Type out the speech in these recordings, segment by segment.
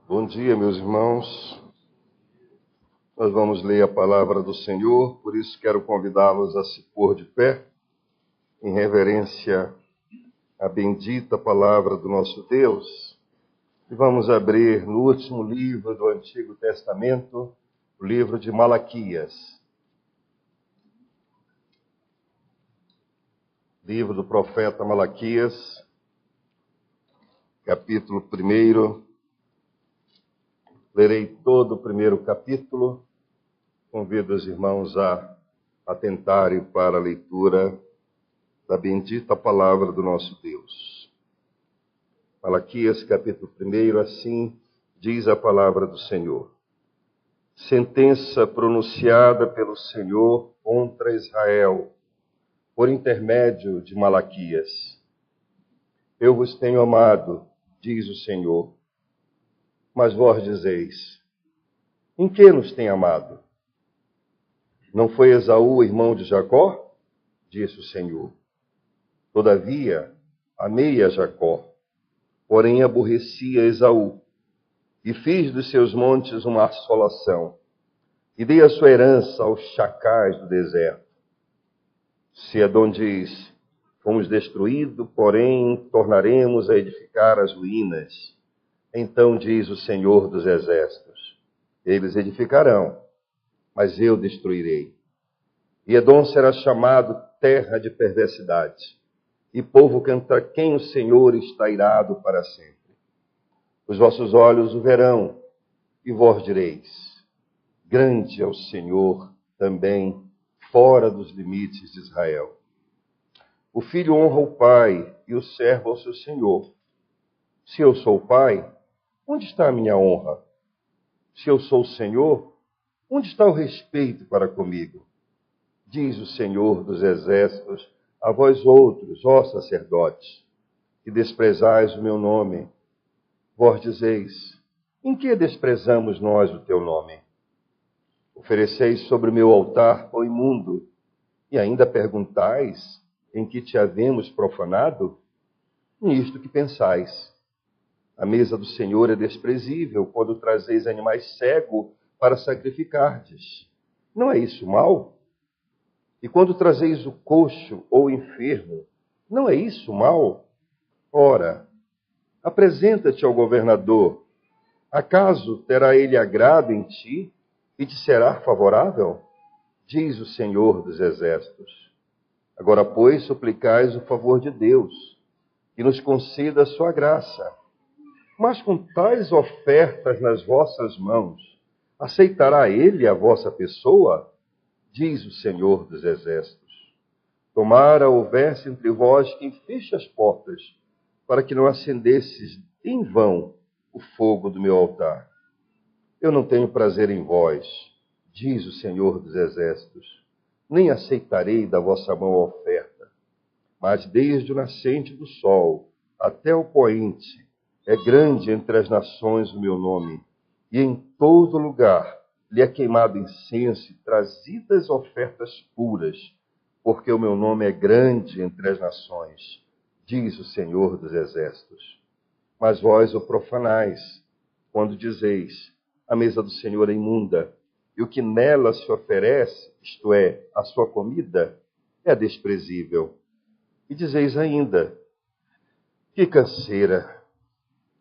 Bom dia, meus irmãos. Nós vamos ler a palavra do Senhor, por isso quero convidá-los a se pôr de pé, em reverência à bendita palavra do nosso Deus. E vamos abrir no último livro do Antigo Testamento, o livro de Malaquias. Livro do profeta Malaquias, capítulo 1. Lerei todo o primeiro capítulo. Convido os irmãos a atentarem para a leitura da bendita palavra do nosso Deus. Malaquias, capítulo 1, assim diz a palavra do Senhor. Sentença pronunciada pelo Senhor contra Israel, por intermédio de Malaquias. Eu vos tenho amado, diz o Senhor. Mas vós dizeis, em que nos tem amado? Não foi Esaú irmão de Jacó? Disse o Senhor. Todavia, amei a Jacó, porém aborreci a Esaú, e fiz dos seus montes uma assolação, e dei a sua herança aos chacais do deserto. Se Edom diz, fomos destruídos, porém tornaremos a edificar as ruínas. Então diz o Senhor dos Exércitos, eles edificarão, mas eu destruirei. E Edom será chamado terra de perversidade, e povo contra quem o Senhor está irado para sempre. Os vossos olhos o verão, e vós direis, grande é o Senhor também, fora dos limites de Israel. O filho honra o pai, e o servo ao seu senhor. Se eu sou o pai, onde está a minha honra? Se eu sou o Senhor, onde está o respeito para comigo? Diz o Senhor dos Exércitos a vós outros, ó sacerdotes, que desprezais o meu nome. Vós dizeis, em que desprezamos nós o teu nome? Ofereceis sobre o meu altar pão imundo, e ainda perguntais, em que te havemos profanado? Nisto que pensais. A mesa do Senhor é desprezível quando trazeis animais cegos para sacrificardes. Não é isso mal? E quando trazeis o coxo ou enfermo, não é isso mal? Ora, apresenta-te ao governador. Acaso terá ele agrado em ti e te será favorável? Diz o Senhor dos Exércitos. Agora, pois, suplicais o favor de Deus, que nos conceda a sua graça. Mas com tais ofertas nas vossas mãos, aceitará ele a vossa pessoa? Diz o Senhor dos Exércitos. Tomara houvesse entre vós quem feche as portas, para que não acendesses em vão o fogo do meu altar. Eu não tenho prazer em vós, diz o Senhor dos Exércitos, nem aceitarei da vossa mão a oferta. Mas desde o nascente do sol até o poente, é grande entre as nações o meu nome, e em todo lugar lhe é queimado incenso e trazidas ofertas puras, porque o meu nome é grande entre as nações, diz o Senhor dos Exércitos. Mas vós o profanais, quando dizeis, a mesa do Senhor é imunda, e o que nela se oferece, isto é, a sua comida, é desprezível. E dizeis ainda, que canseira!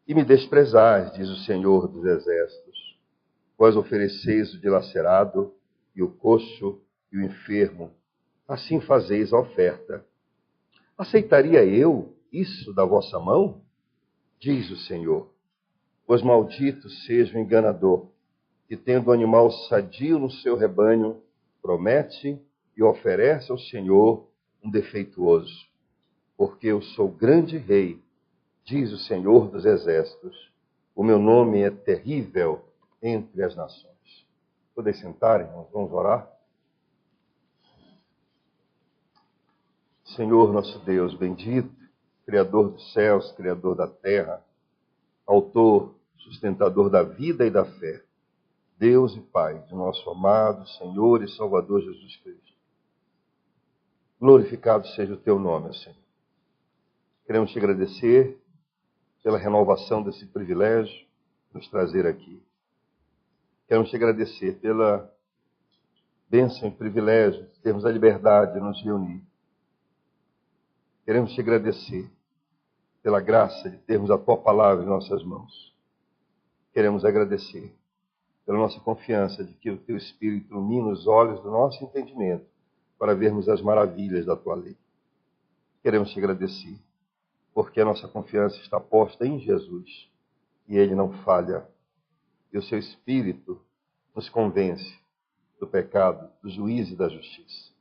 E me desprezais, diz o Senhor dos Exércitos. Vós ofereceis o dilacerado, e o coxo, e o enfermo. Assim fazeis a oferta. Aceitaria eu isso da vossa mão? Diz o Senhor. Pois maldito seja o enganador, que tendo um animal sadio no seu rebanho, promete e oferece ao Senhor um defeituoso. Porque eu sou grande rei, diz o Senhor dos Exércitos. O meu nome é terrível entre as nações. Podeis sentar, irmãos, vamos orar? Senhor nosso Deus, bendito, Criador dos céus, Criador da terra, Autor, sustentador da vida e da fé, Deus e Pai de nosso amado Senhor e Salvador Jesus Cristo. Glorificado seja o teu nome, Senhor. Queremos te agradecer pela renovação desse privilégio, nos trazer aqui. Queremos te agradecer pela bênção e privilégio de termos a liberdade de nos reunir. Queremos te agradecer pela graça de termos a tua palavra em nossas mãos. Queremos agradecer pela nossa confiança de que o teu Espírito ilumina os olhos do nosso entendimento para vermos as maravilhas da tua lei. Queremos te agradecer porque a nossa confiança está posta em Jesus e ele não falha. E o seu Espírito nos convence do pecado, do juízo e da justiça.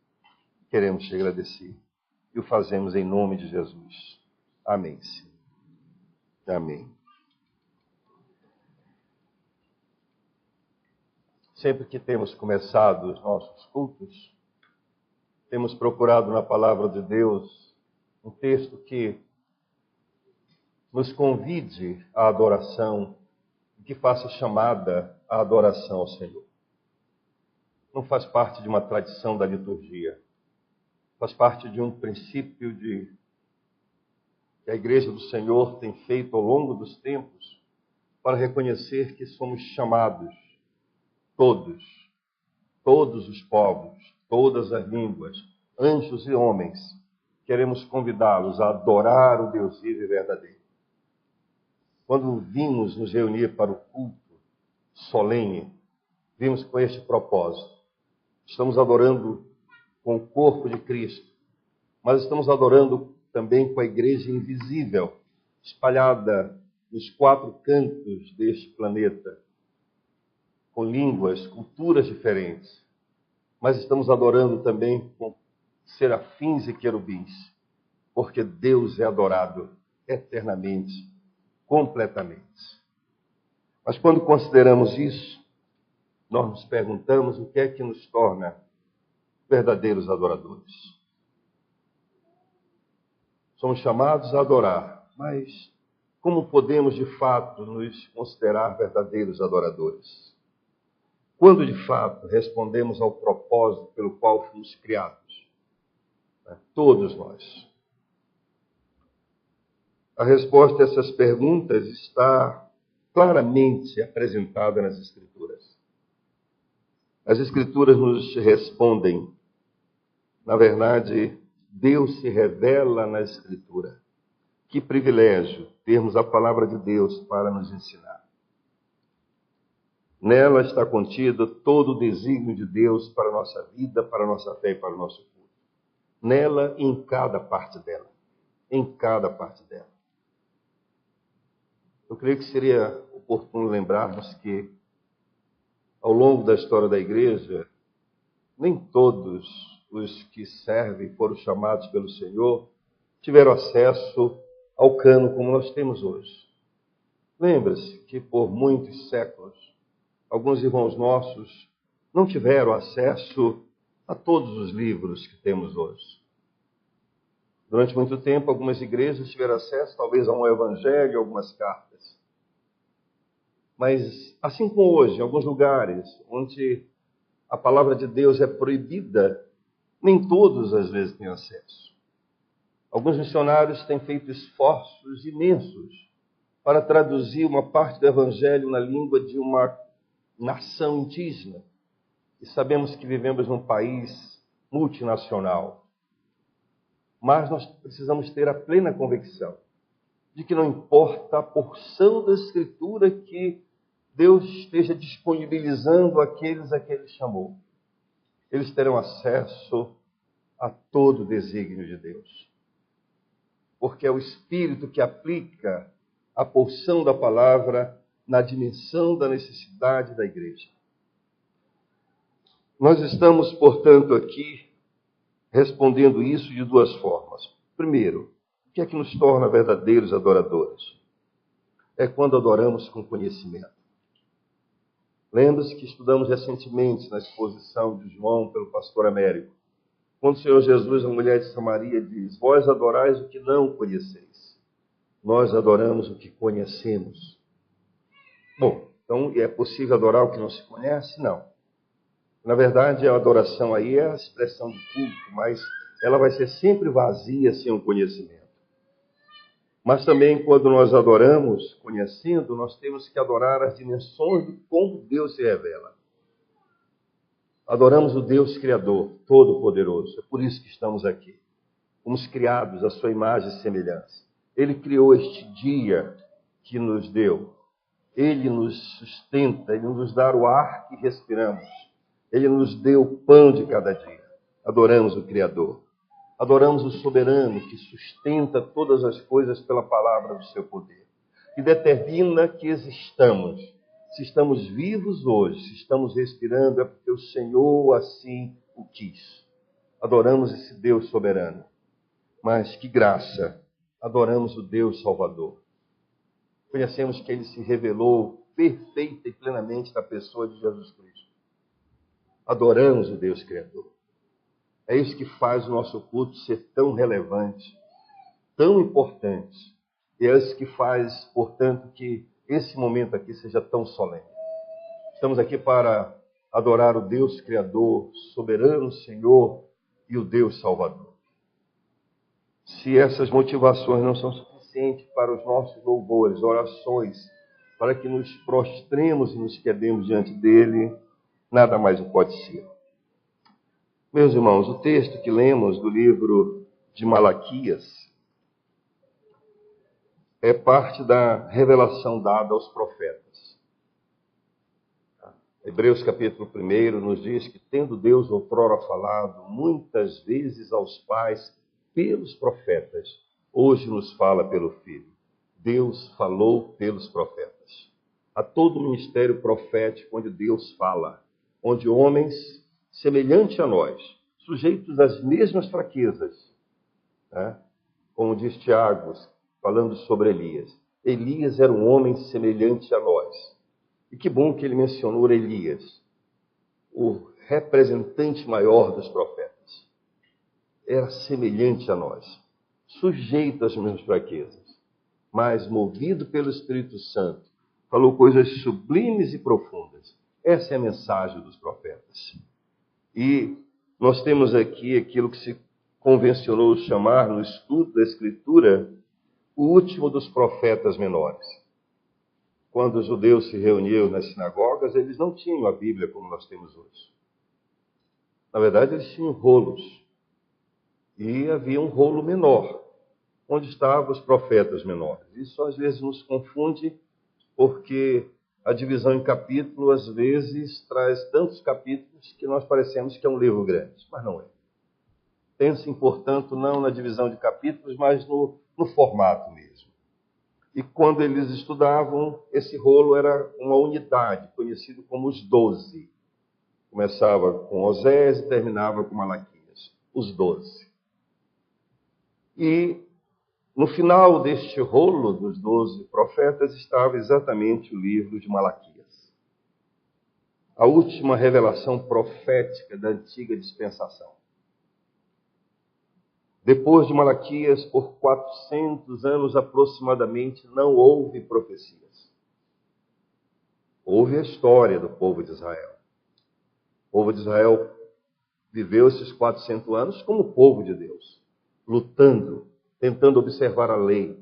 Queremos te agradecer e o fazemos em nome de Jesus. Amém. Sim. Amém. Sempre que temos começado os nossos cultos, temos procurado na palavra de Deus um texto que nos convide à adoração, que faça chamada à adoração ao Senhor. Não faz parte de uma tradição da liturgia, faz parte de um princípio que a Igreja do Senhor tem feito ao longo dos tempos para reconhecer que somos chamados, todos os povos, todas as línguas, anjos e homens, queremos convidá-los a adorar o Deus vivo e verdadeiro. Quando vimos nos reunir para o culto solene, vimos com este propósito. Estamos adorando com o corpo de Cristo, mas estamos adorando também com a igreja invisível, espalhada nos 4 cantos deste planeta, com línguas, culturas diferentes. Mas estamos adorando também com serafins e querubins, porque Deus é adorado eternamente, completamente. Mas quando consideramos isso, nós nos perguntamos o que é que nos torna verdadeiros adoradores. Somos chamados a adorar, mas como podemos de fato nos considerar verdadeiros adoradores? Quando de fato respondemos ao propósito pelo qual fomos criados? Todos nós. A resposta a essas perguntas está claramente apresentada nas Escrituras. As Escrituras nos respondem. Na verdade, Deus se revela na Escritura. Que privilégio termos a palavra de Deus para nos ensinar. Nela está contido todo o desígnio de Deus para a nossa vida, para a nossa fé e para o nosso culto. Nela e em cada parte dela. Em cada parte dela. Eu creio que seria oportuno lembrarmos que, ao longo da história da igreja, nem todos os que servem foram chamados pelo Senhor tiveram acesso ao cano como nós temos hoje. Lembre-se que por muitos séculos, alguns irmãos nossos não tiveram acesso a todos os livros que temos hoje. Durante muito tempo, algumas igrejas tiveram acesso talvez a um evangelho, algumas cartas. Mas, assim como hoje, em alguns lugares onde a palavra de Deus é proibida, nem todos às vezes têm acesso. Alguns missionários têm feito esforços imensos para traduzir uma parte do evangelho na língua de uma nação indígena. E sabemos que vivemos num país multinacional. Mas nós precisamos ter a plena convicção de que não importa a porção da Escritura que Deus esteja disponibilizando àqueles a que Ele chamou. Eles terão acesso a todo o desígnio de Deus. Porque é o Espírito que aplica a porção da palavra na dimensão da necessidade da igreja. Nós estamos, portanto, aqui respondendo isso de 2 formas. Primeiro, o que é que nos torna verdadeiros adoradores? É quando adoramos com conhecimento. Lembre-se que estudamos recentemente na exposição de João pelo pastor Américo. Quando o Senhor Jesus, a mulher de Samaria, diz: vós adorais o que não conheceis. Nós adoramos o que conhecemos. Bom, então é possível adorar o que não se conhece? Não. Na verdade, a adoração aí é a expressão de culto, mas ela vai ser sempre vazia sem o conhecimento. Mas também, quando nós adoramos, conhecendo, nós temos que adorar as dimensões de como Deus se revela. Adoramos o Deus Criador, Todo-Poderoso. É por isso que estamos aqui. Fomos criados à sua imagem e semelhança. Ele criou este dia que nos deu. Ele nos sustenta, Ele nos dá o ar que respiramos. Ele nos deu o pão de cada dia. Adoramos o Criador. Adoramos o soberano que sustenta todas as coisas pela palavra do seu poder. Que determina que existamos. Se estamos vivos hoje, se estamos respirando, é porque o Senhor assim o quis. Adoramos esse Deus soberano. Mas que graça! Adoramos o Deus Salvador. Conhecemos que Ele se revelou perfeita e plenamente na pessoa de Jesus Cristo. Adoramos o Deus Criador. É isso que faz o nosso culto ser tão relevante, tão importante. E é isso que faz, portanto, que esse momento aqui seja tão solene. Estamos aqui para adorar o Deus Criador, soberano Senhor e o Deus Salvador. Se essas motivações não são suficientes para os nossos louvores, orações, para que nos prostremos e nos quedemos diante dele, nada mais o pode ser. Meus irmãos, o texto que lemos do livro de Malaquias é parte da revelação dada aos profetas. Hebreus capítulo 1 nos diz que, tendo Deus outrora falado muitas vezes aos pais pelos profetas, hoje nos fala pelo Filho. Deus falou pelos profetas. Há todo o ministério profético onde Deus fala, onde homens semelhantes a nós, sujeitos às mesmas fraquezas, né? Como diz Tiago, falando sobre Elias. Elias era um homem semelhante a nós. E que bom que ele mencionou Elias, o representante maior dos profetas. Era semelhante a nós, sujeito às mesmas fraquezas, mas movido pelo Espírito Santo, falou coisas sublimes e profundas. Essa é a mensagem dos profetas. E nós temos aqui aquilo que se convencionou chamar, no estudo da Escritura, o último dos profetas menores. Quando os judeus se reuniam nas sinagogas, eles não tinham a Bíblia como nós temos hoje. Na verdade, eles tinham rolos. E havia um rolo menor, onde estavam os profetas menores. Isso às vezes nos confunde, porque a divisão em capítulo, às vezes, traz tantos capítulos que nós parecemos que é um livro grande, mas não é. Pense, portanto, não na divisão de capítulos, mas no formato mesmo. E quando eles estudavam, esse rolo era uma unidade, conhecido como os 12. Começava com Osés e terminava com Malaquias, os 12. E no final deste rolo dos 12 profetas estava exatamente o livro de Malaquias. A última revelação profética da antiga dispensação. Depois de Malaquias, por 400 anos aproximadamente, não houve profecias. Houve a história do povo de Israel. O povo de Israel viveu esses 400 anos como povo de Deus, lutando, tentando observar a lei,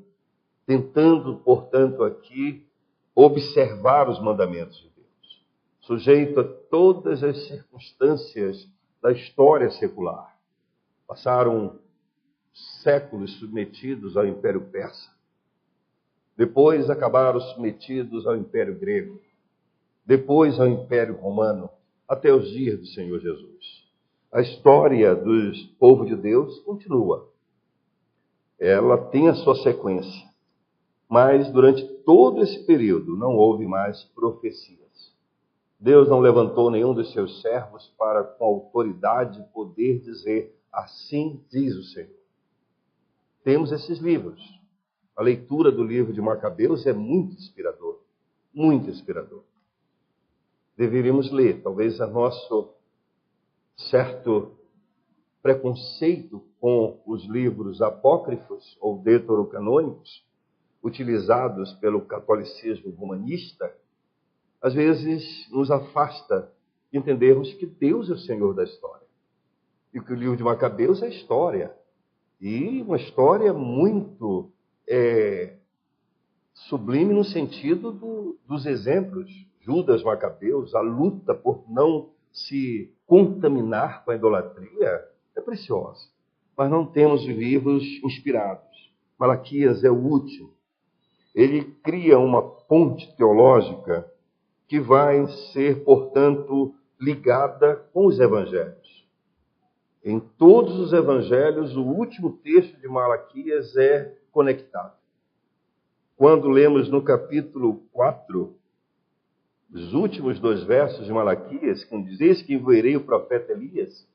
tentando, portanto, aqui, observar os mandamentos de Deus, sujeito a todas as circunstâncias da história secular. Passaram séculos submetidos ao Império Persa. Depois acabaram submetidos ao Império Grego. Depois ao Império Romano, até os dias do Senhor Jesus. A história do povo de Deus continua. Ela tem a sua sequência. Mas durante todo esse período não houve mais profecias. Deus não levantou nenhum dos seus servos para, com autoridade, poder dizer: assim diz o Senhor. Temos esses livros. A leitura do livro de Macabeus é muito inspirador. Muito inspirador. Deveríamos ler. Talvez a nosso certo preconceito com os livros apócrifos ou deuterocanônicos, utilizados pelo catolicismo romanista, às vezes nos afasta de entendermos que Deus é o Senhor da história. E que o livro de Macabeus é história. E uma história muito sublime no sentido dos exemplos. Judas Macabeus, a luta por não se contaminar com a idolatria é preciosa. Mas não temos livros inspirados. Malaquias é o último. Ele cria uma ponte teológica que vai ser, portanto, ligada com os evangelhos. Em todos os evangelhos, o último texto de Malaquias é conectado. Quando lemos no capítulo 4, os últimos 2 versos de Malaquias, que diz: "Eis que enviarei o profeta Elias",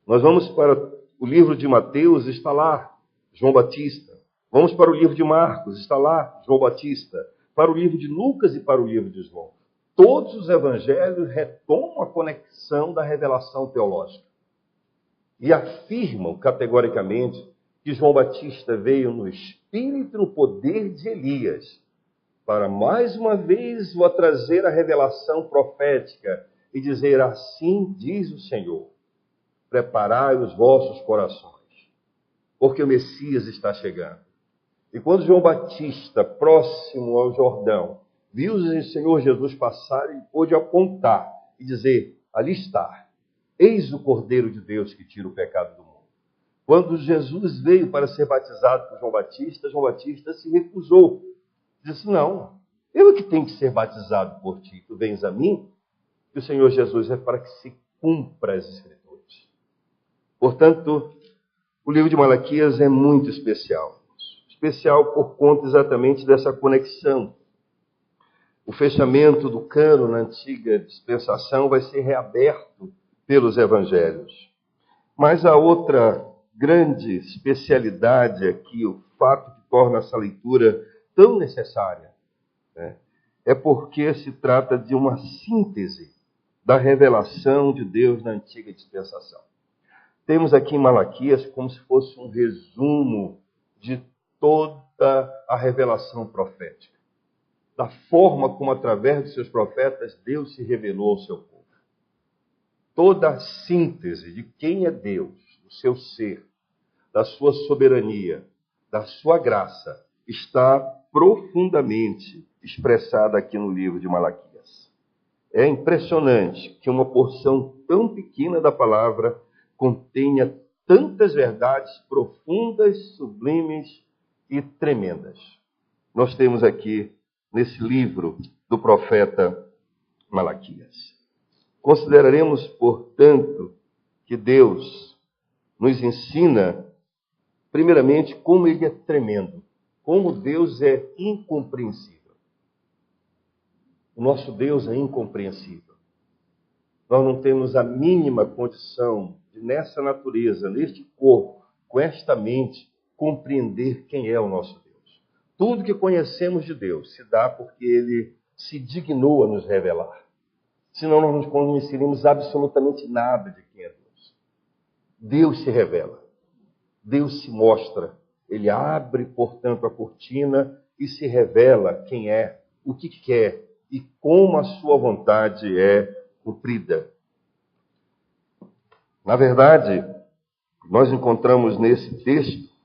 nós vamos para o livro de Mateus, está lá João Batista. Vamos para o livro de Marcos, está lá João Batista. Para o livro de Lucas e para o livro de João. Todos os evangelhos retomam a conexão da revelação teológica e afirmam categoricamente que João Batista veio no espírito e no poder de Elias, para mais uma vez trazer a revelação profética e dizer: "Assim diz o Senhor, preparai os vossos corações, porque o Messias está chegando." E quando João Batista, próximo ao Jordão, viu o Senhor Jesus passar, ele pôde apontar e dizer: "Ali está, eis o Cordeiro de Deus que tira o pecado do mundo." Quando Jesus veio para ser batizado por João Batista se recusou. Disse: "Não, eu é que tenho que ser batizado por ti, tu vens a mim?" E o Senhor Jesus é para que se cumpra as Escrituras. Portanto, o livro de Malaquias é muito especial. Especial por conta exatamente dessa conexão. O fechamento do cânon na antiga dispensação vai ser reaberto pelos evangelhos. Mas a outra grande especialidade aqui, o fato que torna essa leitura tão necessária, é porque se trata de uma síntese da revelação de Deus na antiga dispensação. Temos aqui em Malaquias como se fosse um resumo de toda a revelação profética, da forma como, através de seus profetas, Deus se revelou ao seu povo. Toda a síntese de quem é Deus, do seu ser, da sua soberania, da sua graça, está profundamente expressada aqui no livro de Malaquias. É impressionante que uma porção tão pequena da palavra contenha tantas verdades profundas, sublimes e tremendas. Nós temos aqui nesse livro do profeta Malaquias. Consideraremos, portanto, que Deus nos ensina, primeiramente, como Ele é tremendo, como Deus é incompreensível. O nosso Deus é incompreensível. Nós não temos a mínima condição de, nessa natureza, neste corpo, com esta mente, compreender quem é o nosso Deus. Tudo que conhecemos de Deus se dá porque Ele se dignou a nos revelar. Senão nós não conheceríamos absolutamente nada de quem é Deus. Deus se revela. Deus se mostra. Ele abre, portanto, a cortina e se revela quem é, o que quer e como a sua vontade é cumprida. Na verdade, nós encontramos nesse texto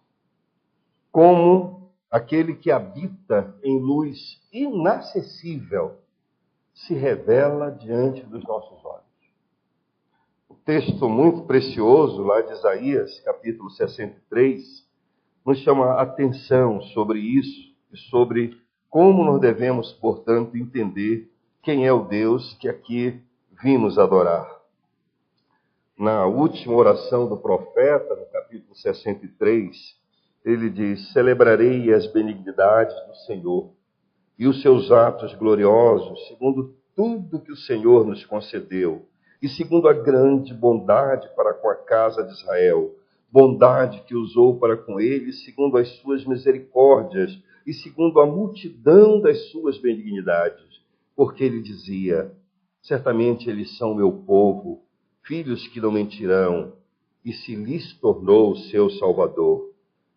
como aquele que habita em luz inacessível se revela diante dos nossos olhos. O texto muito precioso lá de Isaías, capítulo 63, nos chama a atenção sobre isso e sobre como nós devemos, portanto, entender quem é o Deus que aqui vimos adorar. Na última oração do profeta, no capítulo 63, ele diz: "Celebrarei as benignidades do Senhor e os seus atos gloriosos, segundo tudo que o Senhor nos concedeu, e segundo a grande bondade para com a casa de Israel, bondade que usou para com eles, segundo as suas misericórdias, e segundo a multidão das suas benignidades." Porque ele dizia: "Certamente eles são meu povo, filhos que não mentirão, e se lhes tornou seu Salvador.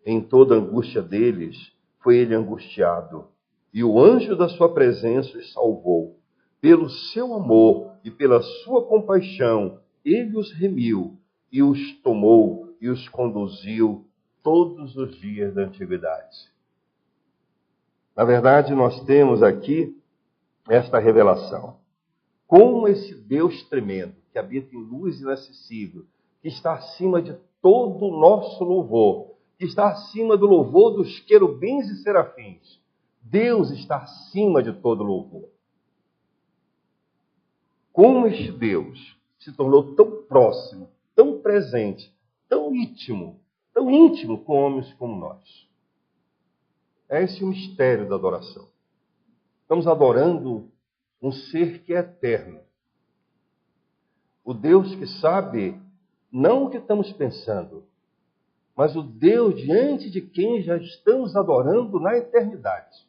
Em toda a angústia deles foi ele angustiado, e o anjo da sua presença os salvou. Pelo seu amor e pela sua compaixão, ele os remiu e os tomou e os conduziu todos os dias da antiguidade." Na verdade, nós temos aqui esta revelação. Como esse Deus tremendo, que habita em luz inacessível, que está acima de todo o nosso louvor, que está acima do louvor dos querubins e serafins, Deus está acima de todo louvor. Como este Deus se tornou tão próximo, tão presente, tão íntimo com homens como nós. É esse o mistério da adoração. Estamos adorando um ser que é eterno. O Deus que sabe não o que estamos pensando, mas o Deus diante de quem já estamos adorando na eternidade.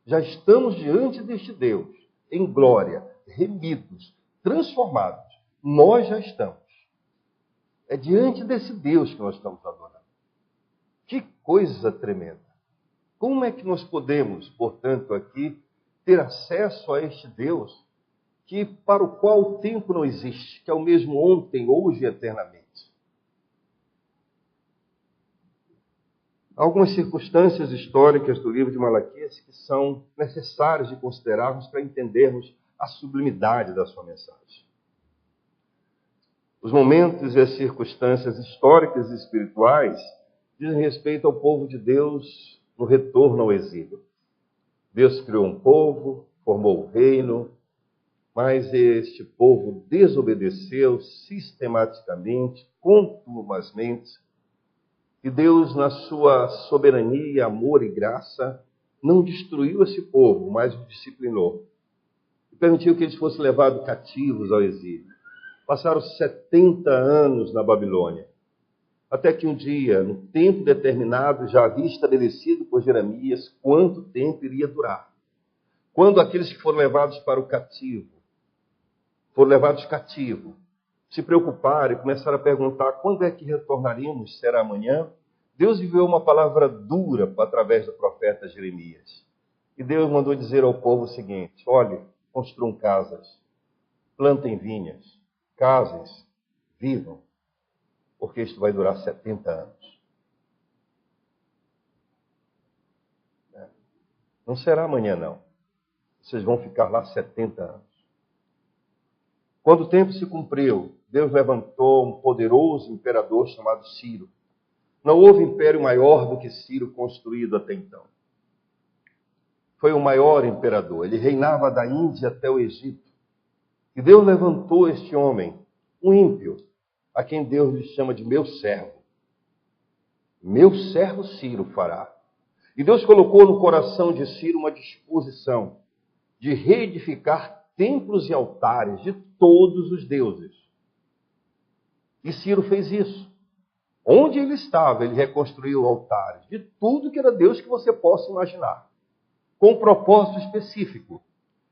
Já estamos diante deste Deus, em glória, remidos, transformados. Nós já estamos. É diante desse Deus que nós estamos adorando. Que coisa tremenda! Como é que nós podemos, portanto, aqui, ter acesso a este Deus para o qual o tempo não existe, que é o mesmo ontem, hoje e eternamente? Há algumas circunstâncias históricas do livro de Malaquias que são necessárias de considerarmos para entendermos a sublimidade da sua mensagem. Os momentos e as circunstâncias históricas e espirituais dizem respeito ao povo de Deus no retorno ao exílio. Deus criou um povo, formou o reino, mas este povo desobedeceu sistematicamente, contumazmente, e Deus, na sua soberania, amor e graça, não destruiu esse povo, mas o disciplinou. E permitiu que eles fossem levados cativos ao exílio. Passaram 70 anos na Babilônia. Até que um dia, no tempo determinado, já havia estabelecido por Jeremias quanto tempo iria durar. Quando aqueles que foram levados para o cativo, se preocuparam e começaram a perguntar quando é que retornaríamos, será amanhã? Deus enviou uma palavra dura através do profeta Jeremias. E Deus mandou dizer ao povo o seguinte: olhe, construam casas, plantem vinhas, casem, vivam, porque isto vai durar 70 anos. Não será amanhã, não. Vocês vão ficar lá 70 anos. Quando o tempo se cumpriu, Deus levantou um poderoso imperador chamado Ciro. Não houve império maior do que Ciro construído até então. Foi o maior imperador. Ele reinava da Índia até o Egito. E Deus levantou este homem, um ímpio, a quem Deus lhe chama de meu servo. Meu servo Ciro fará. E Deus colocou no coração de Ciro uma disposição de reedificar templos e altares de todos os deuses. E Ciro fez isso. Onde ele estava, ele reconstruiu altares de tudo que era Deus que você possa imaginar, com um propósito específico,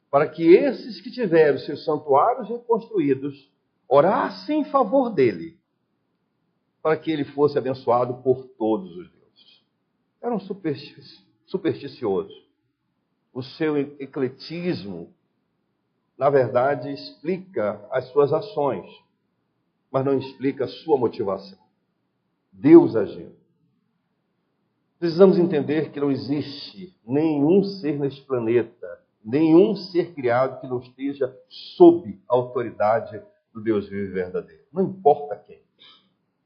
para que esses que tiveram seus santuários reconstruídos orassem em favor dele, para que ele fosse abençoado por todos os deuses. Era um supersticioso. O seu ecletismo, na verdade, explica as suas ações, mas não explica a sua motivação. Deus agiu. Precisamos entender que não existe nenhum ser neste planeta, nenhum ser criado que não esteja sob a autoridade do Deus vivo e verdadeiro. Não importa quem.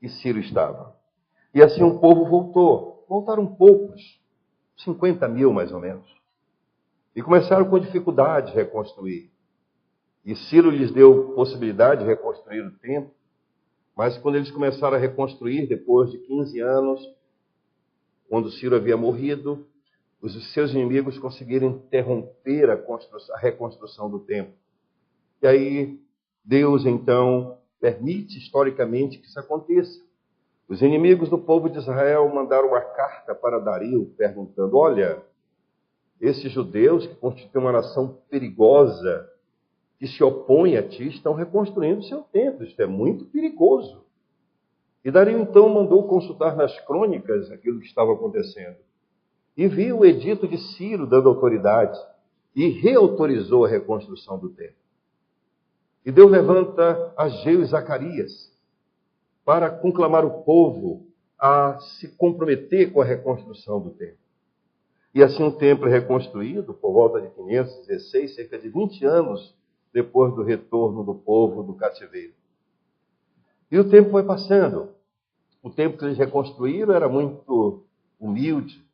E Ciro estava. E assim o povo voltou. Voltaram poucos, 50 mil mais ou menos. E começaram com dificuldade a reconstruir. E Ciro lhes deu possibilidade de reconstruir o templo. Mas quando eles começaram a reconstruir, depois de 15 anos, quando Ciro havia morrido, os seus inimigos conseguiram interromper a reconstrução do templo. E aí, Deus, então, permite historicamente que isso aconteça. Os inimigos do povo de Israel mandaram uma carta para Dario, perguntando: olha, esses judeus que constituem uma nação perigosa, que se opõem a ti, estão reconstruindo seu templo. Isto é muito perigoso. E Dario, então, mandou consultar nas crônicas aquilo que estava acontecendo. E viu o edito de Ciro dando autoridade e reautorizou a reconstrução do templo. E Deus levanta Ageu e Zacarias para conclamar o povo a se comprometer com a reconstrução do templo. E assim o templo é reconstruído por volta de 516, cerca de 20 anos depois do retorno do povo do cativeiro. E o tempo foi passando. O templo que eles reconstruíram era muito humilde.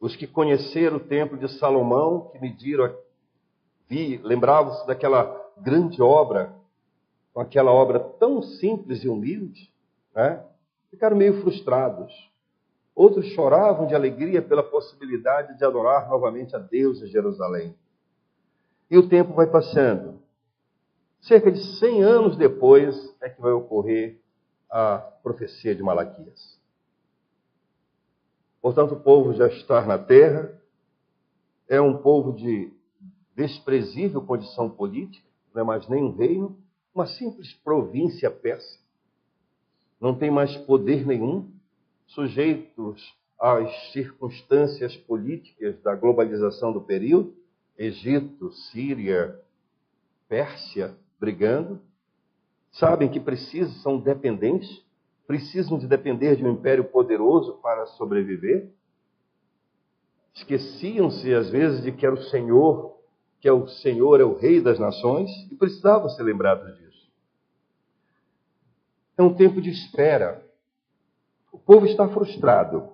Os que conheceram o templo de Salomão, que mediram, lembravam-se daquela grande obra, com aquela obra tão simples e humilde, né? Ficaram meio frustrados. Outros choravam de alegria pela possibilidade de adorar novamente a Deus em Jerusalém. E o tempo vai passando. Cerca de 100 anos depois é que vai ocorrer a profecia de Malaquias. Portanto, o povo já está na terra, é um povo de desprezível condição política, não é mais nem um reino, uma simples província persa. Não tem mais poder nenhum, sujeitos às circunstâncias políticas da globalização do período, Egito, Síria, Pérsia, brigando, sabem que são dependentes, precisam de depender de um império poderoso para sobreviver. Esqueciam-se, às vezes, de que era o Senhor, que é o Rei das Nações, e precisavam ser lembrados disso. É um tempo de espera. O povo está frustrado.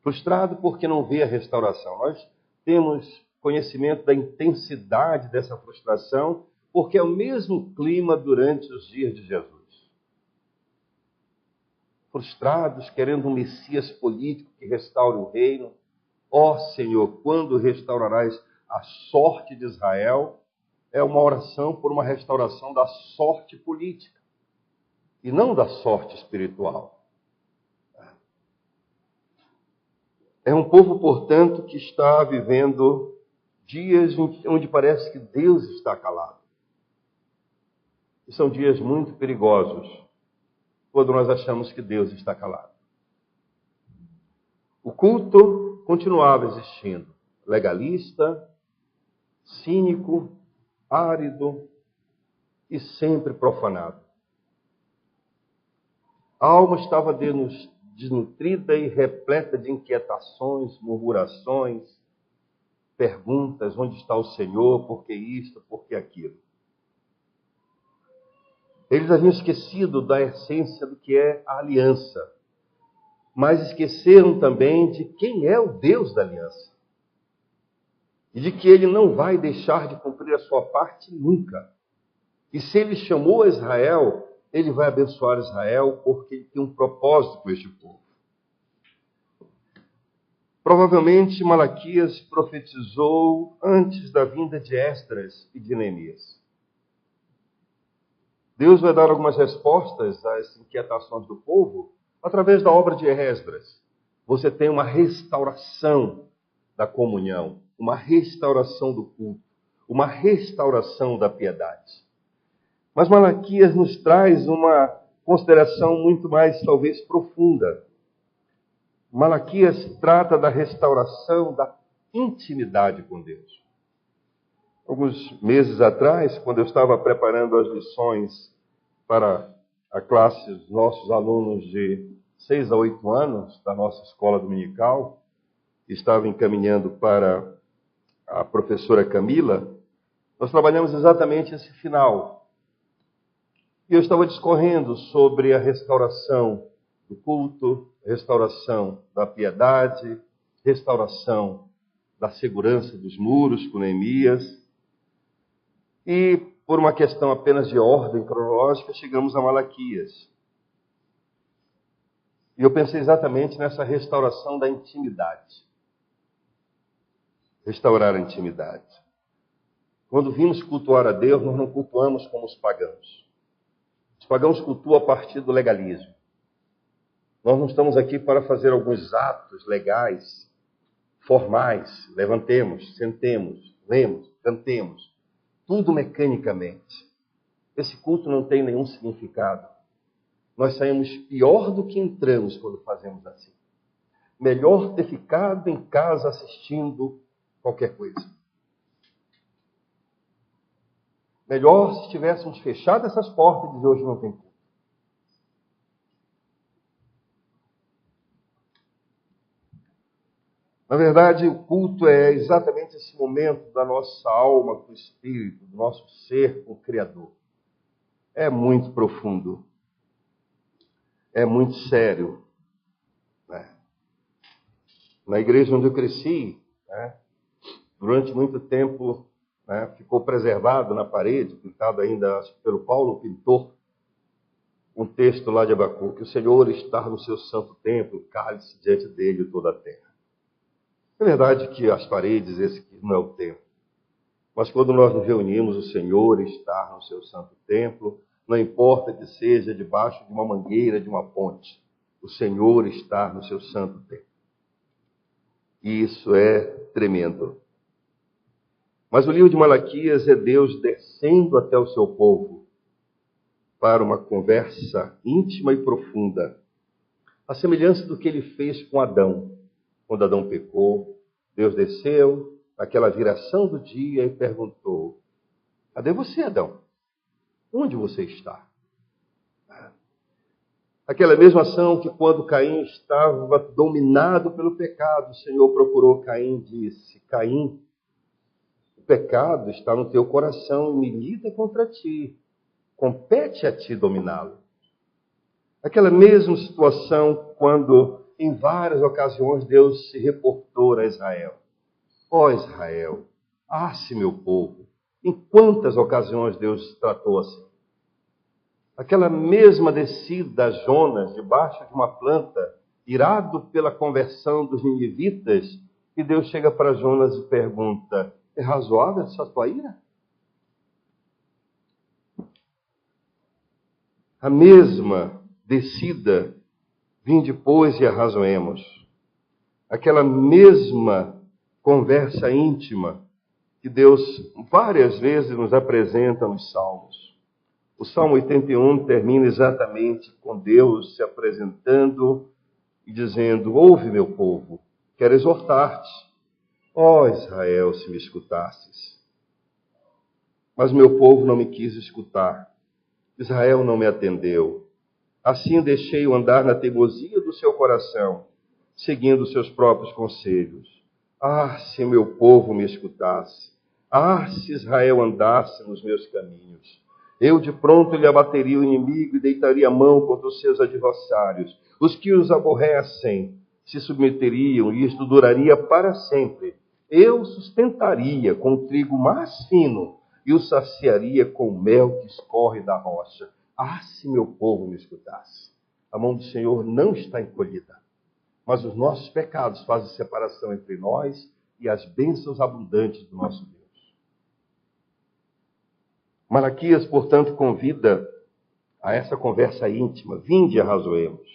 Frustrado porque não vê a restauração. Nós temos conhecimento da intensidade dessa frustração, porque é o mesmo clima durante os dias de Jesus. Frustrados, querendo um Messias político que restaure o reino. Ó Senhor, quando restaurarás a sorte de Israel? É uma oração por uma restauração da sorte política e não da sorte espiritual. É um povo, portanto, que está vivendo dias onde parece que Deus está calado. E são dias muito perigosos, quando nós achamos que Deus está calado. O culto continuava existindo, legalista, cínico, árido e sempre profanado. A alma estava desnutrida e repleta de inquietações, murmurações, perguntas: onde está o Senhor? Por que isto? Por que aquilo? Eles haviam esquecido da essência do que é a aliança, mas esqueceram também de quem é o Deus da aliança. E de que ele não vai deixar de cumprir a sua parte nunca. E se ele chamou a Israel, ele vai abençoar Israel, porque ele tem um propósito com este povo. Provavelmente Malaquias profetizou antes da vinda de Esdras e de Neemias. Deus vai dar algumas respostas às inquietações do povo através da obra de Esdras. Você tem uma restauração da comunhão, uma restauração do culto, uma restauração da piedade. Mas Malaquias nos traz uma consideração muito mais, talvez, profunda. Malaquias trata da restauração da intimidade com Deus. Alguns meses atrás, quando eu estava preparando as lições para a classe dos nossos alunos de 6 a 8 anos da nossa escola dominical, estava encaminhando para a professora Camila, nós trabalhamos exatamente esse final. E eu estava discorrendo sobre a restauração do culto, restauração da piedade, restauração da segurança dos muros com Neemias. E, por uma questão apenas de ordem cronológica, chegamos a Malaquias. E eu pensei exatamente nessa restauração da intimidade. Restaurar a intimidade. Quando vimos cultuar a Deus, nós não cultuamos como os pagãos. Os pagãos cultuam a partir do legalismo. Nós não estamos aqui para fazer alguns atos legais, formais. Levantemos, sentemos, lemos, cantemos. Tudo mecanicamente. Esse culto não tem nenhum significado. Nós saímos pior do que entramos quando fazemos assim. Melhor ter ficado em casa assistindo qualquer coisa. Melhor se tivéssemos fechado essas portas e dizer: hoje não tem culto. Na verdade, o culto é exatamente esse momento da nossa alma com o Espírito, do nosso ser com o Criador. É muito profundo. É muito sério. Né? Na igreja onde eu cresci, né, durante muito tempo, né, ficou preservado na parede, pintado ainda pelo Paulo, o pintor, um texto lá de Abacuque, que o Senhor está no seu santo templo, cale-se diante dele toda a terra. É verdade que as paredes, esse não é o templo. Mas quando nós nos reunimos, o Senhor está no seu santo templo, não importa que seja debaixo de uma mangueira, de uma ponte, o Senhor está no seu santo templo. E isso é tremendo. Mas o livro de Malaquias é Deus descendo até o seu povo para uma conversa íntima e profunda, a semelhança do que ele fez com Adão. Quando Adão pecou, Deus desceu naquela viração do dia e perguntou: cadê você, Adão? Onde você está? Aquela mesma ação que quando Caim estava dominado pelo pecado, o Senhor procurou Caim e disse: Caim, o pecado está no teu coração e milita contra ti. Compete a ti dominá-lo. Aquela mesma situação quando, em várias ocasiões, Deus se reportou a Israel. Ó Israel, se meu povo. Em quantas ocasiões Deus tratou assim? Aquela mesma descida a Jonas, debaixo de uma planta, irado pela conversão dos ninivitas, e Deus chega para Jonas e pergunta: é razoável essa tua ira? A mesma descida, vinde pois e arrazoemos. Aquela mesma conversa íntima que Deus várias vezes nos apresenta nos Salmos. O Salmo 81 termina exatamente com Deus se apresentando e dizendo: ouve, meu povo, quero exortar-te. Ó Israel, se me escutasses. Mas meu povo não me quis escutar. Israel não me atendeu. Assim deixei-o andar na teimosia do seu coração, seguindo os seus próprios conselhos. Se meu povo me escutasse. Se Israel andasse nos meus caminhos. Eu de pronto lhe abateria o inimigo e deitaria a mão contra os seus adversários. Os que os aborrecem se submeteriam e isto duraria para sempre. Eu sustentaria com o trigo mais fino e o saciaria com o mel que escorre da rocha. Se meu povo me escutasse. A mão do Senhor não está encolhida, mas os nossos pecados fazem separação entre nós e as bênçãos abundantes do nosso Deus. Malaquias, portanto, convida a essa conversa íntima. Vinde e arrazoemos.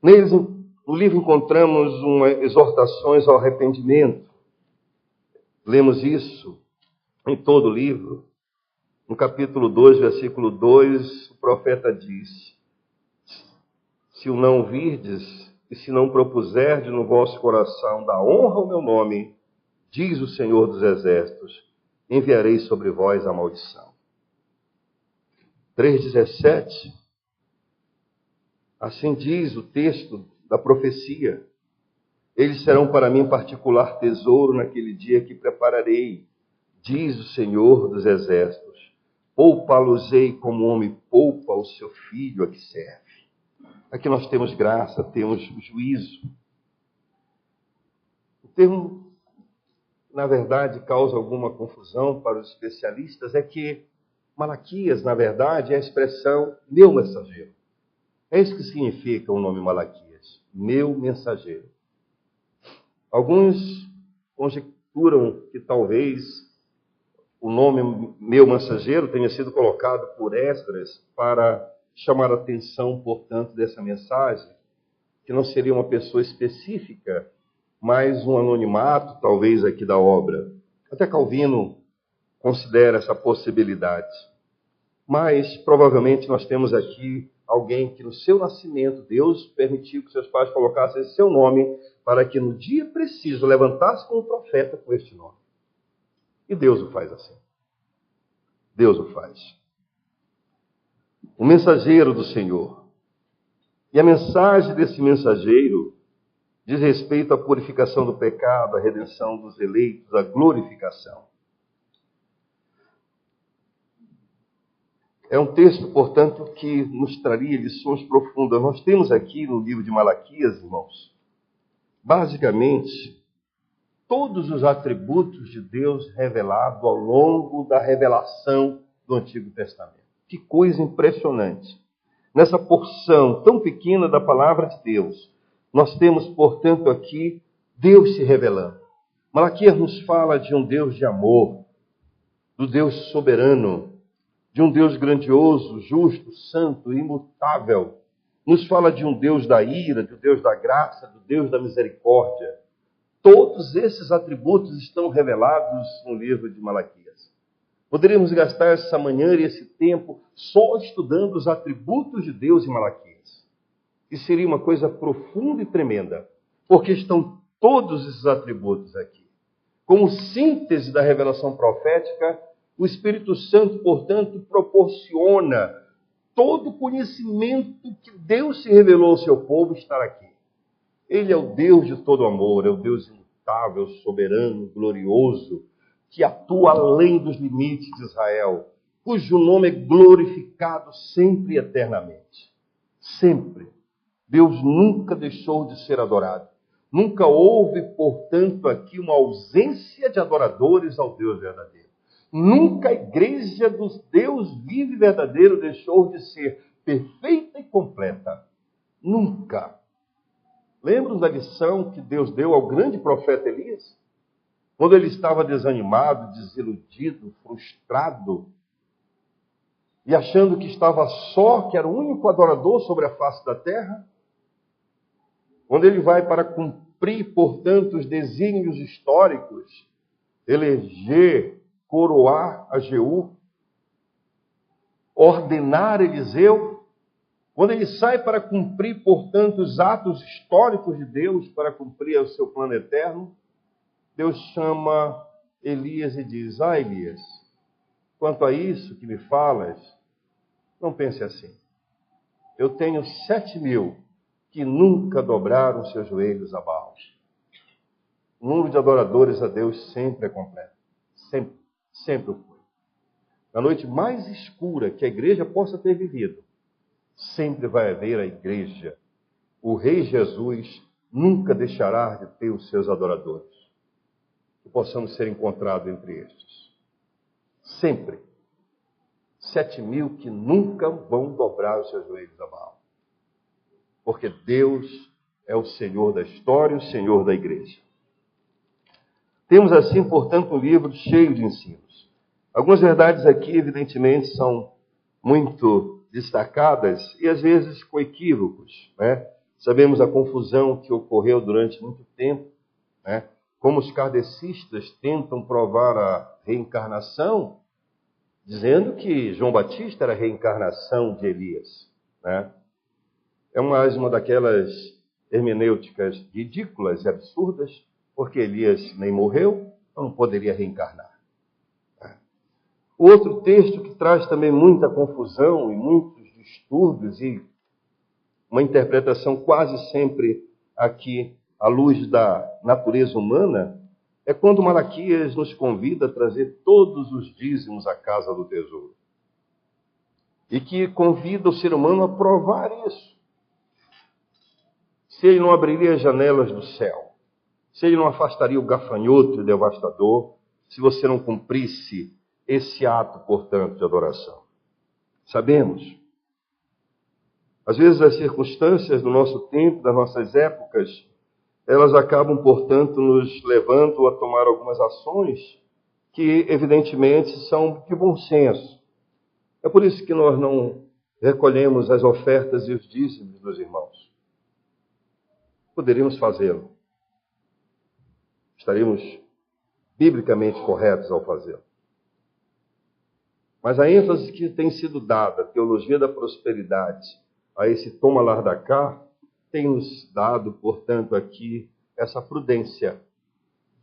Neles, no livro, encontramos exortações ao arrependimento. Lemos isso em todo o livro. No capítulo 2, versículo 2, o profeta diz: se o não ouvirdes e se não propuserdes no vosso coração dar honra ao meu nome, diz o Senhor dos Exércitos, enviarei sobre vós a maldição. 3,17, assim diz o texto da profecia: eles serão para mim particular tesouro naquele dia que prepararei, diz o Senhor dos Exércitos. Poupa-los-ei como o homem poupa o seu filho a que serve. Aqui nós temos graça, temos juízo. O termo, na verdade, causa alguma confusão para os especialistas, é que Malaquias, na verdade, é a expressão meu mensageiro. É isso que significa o nome Malaquias, meu mensageiro. Alguns conjecturam que talvez o nome meu mensageiro tenha sido colocado por Esdras para chamar a atenção, portanto, dessa mensagem, que não seria uma pessoa específica, mas um anonimato, talvez, aqui da obra. Até Calvino considera essa possibilidade. Mas, provavelmente, nós temos aqui alguém que, no seu nascimento, Deus permitiu que seus pais colocassem esse seu nome para que, no dia preciso, levantasse como profeta com este nome. E Deus o faz assim. Deus o faz. O mensageiro do Senhor. E a mensagem desse mensageiro diz respeito à purificação do pecado, à redenção dos eleitos, à glorificação. É um texto, portanto, que nos traria lições profundas. Nós temos aqui no livro de Malaquias, irmãos, basicamente, todos os atributos de Deus revelados ao longo da revelação do Antigo Testamento. Que coisa impressionante! Nessa porção tão pequena da palavra de Deus, nós temos, portanto, aqui Deus se revelando. Malaquias nos fala de um Deus de amor, do Deus soberano, de um Deus grandioso, justo, santo, imutável. Nos fala de um Deus da ira, do Deus da graça, do Deus da misericórdia. Todos esses atributos estão revelados no livro de Malaquias. Poderíamos gastar essa manhã e esse tempo só estudando os atributos de Deus em Malaquias. E seria uma coisa profunda e tremenda, porque estão todos esses atributos aqui. Como síntese da revelação profética, o Espírito Santo, portanto, proporciona todo o conhecimento que Deus se revelou ao seu povo estar aqui. Ele é o Deus de todo amor, é o Deus imutável, soberano, glorioso, que atua além dos limites de Israel, cujo nome é glorificado sempre e eternamente. Sempre. Deus nunca deixou de ser adorado. Nunca houve, portanto, aqui uma ausência de adoradores ao Deus verdadeiro. Nunca a igreja do Deus vivo e verdadeiro deixou de ser perfeita e completa. Nunca. Lembram da lição que Deus deu ao grande profeta Elias? Quando ele estava desanimado, desiludido, frustrado, e achando que estava só, que era o único adorador sobre a face da terra? Quando ele vai para cumprir, portanto, os desígnios históricos, eleger, coroar a Jeú, ordenar Eliseu, quando ele sai para cumprir, portanto, os atos históricos de Deus, para cumprir o seu plano eterno, Deus chama Elias e diz: Elias, quanto a isso que me falas, não pense assim. Eu tenho 7.000 que nunca dobraram seus joelhos a Baal. O número de adoradores a Deus sempre é completo. Sempre. Sempre foi. Na noite mais escura que a igreja possa ter vivido, sempre vai haver a igreja. O Rei Jesus nunca deixará de ter os seus adoradores. Que possamos ser encontrados entre estes. Sempre. 7.000 que nunca vão dobrar os seus joelhos a Baal. Porque Deus é o Senhor da história, o Senhor da igreja. Temos assim, portanto, um livro cheio de ensinos. Algumas verdades aqui, evidentemente, são muito destacadas e, às vezes, com equívocos, né? Sabemos a confusão que ocorreu durante muito tempo, né? Como os kardecistas tentam provar a reencarnação, dizendo que João Batista era a reencarnação de Elias, né? É mais uma daquelas hermenêuticas ridículas e absurdas, porque Elias nem morreu, então não poderia reencarnar. O outro texto que traz também muita confusão e muitos distúrbios e uma interpretação quase sempre aqui à luz da natureza humana é quando Malaquias nos convida a trazer todos os dízimos à casa do tesouro. E que convida o ser humano a provar isso. Se ele não abriria as janelas do céu, se ele não afastaria o gafanhoto e o devastador, se você não cumprisse esse ato, portanto, de adoração. Sabemos. Às vezes as circunstâncias do nosso tempo, das nossas épocas, elas acabam, portanto, nos levando a tomar algumas ações que, evidentemente, são de bom senso. É por isso que nós não recolhemos as ofertas e os dízimos dos irmãos. Poderíamos fazê-lo. Estaríamos biblicamente corretos ao fazê-lo. Mas a ênfase que tem sido dada, a teologia da prosperidade, a esse toma lá da cá, tem nos dado, portanto, aqui essa prudência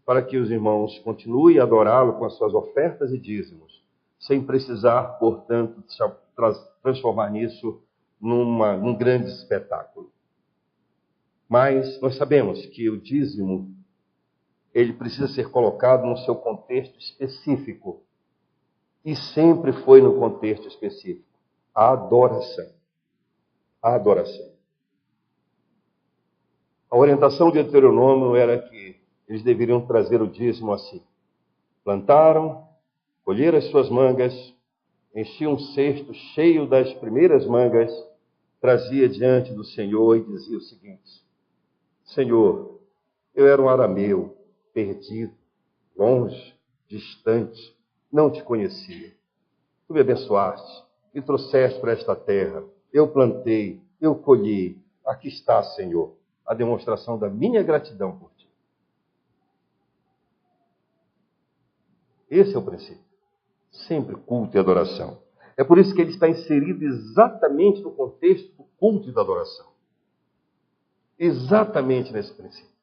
para que os irmãos continuem a adorá-lo com as suas ofertas e dízimos, sem precisar, portanto, transformar nisso num grande espetáculo. Mas nós sabemos que o dízimo, ele precisa ser colocado no seu contexto específico. E sempre foi no contexto específico. A adoração. A adoração. A orientação de Deuteronômio era que eles deveriam trazer o dízimo assim. Plantaram, colheram as suas mangas, enchiam um cesto cheio das primeiras mangas, trazia diante do Senhor e dizia o seguinte: Senhor, eu era um arameu, perdido, longe, distante, não te conhecia. Tu me abençoaste, me trouxeste para esta terra. Eu plantei, eu colhi. Aqui está, Senhor, a demonstração da minha gratidão por ti. Esse é o princípio. Sempre culto e adoração. É por isso que ele está inserido exatamente no contexto do culto e da adoração. Exatamente nesse princípio.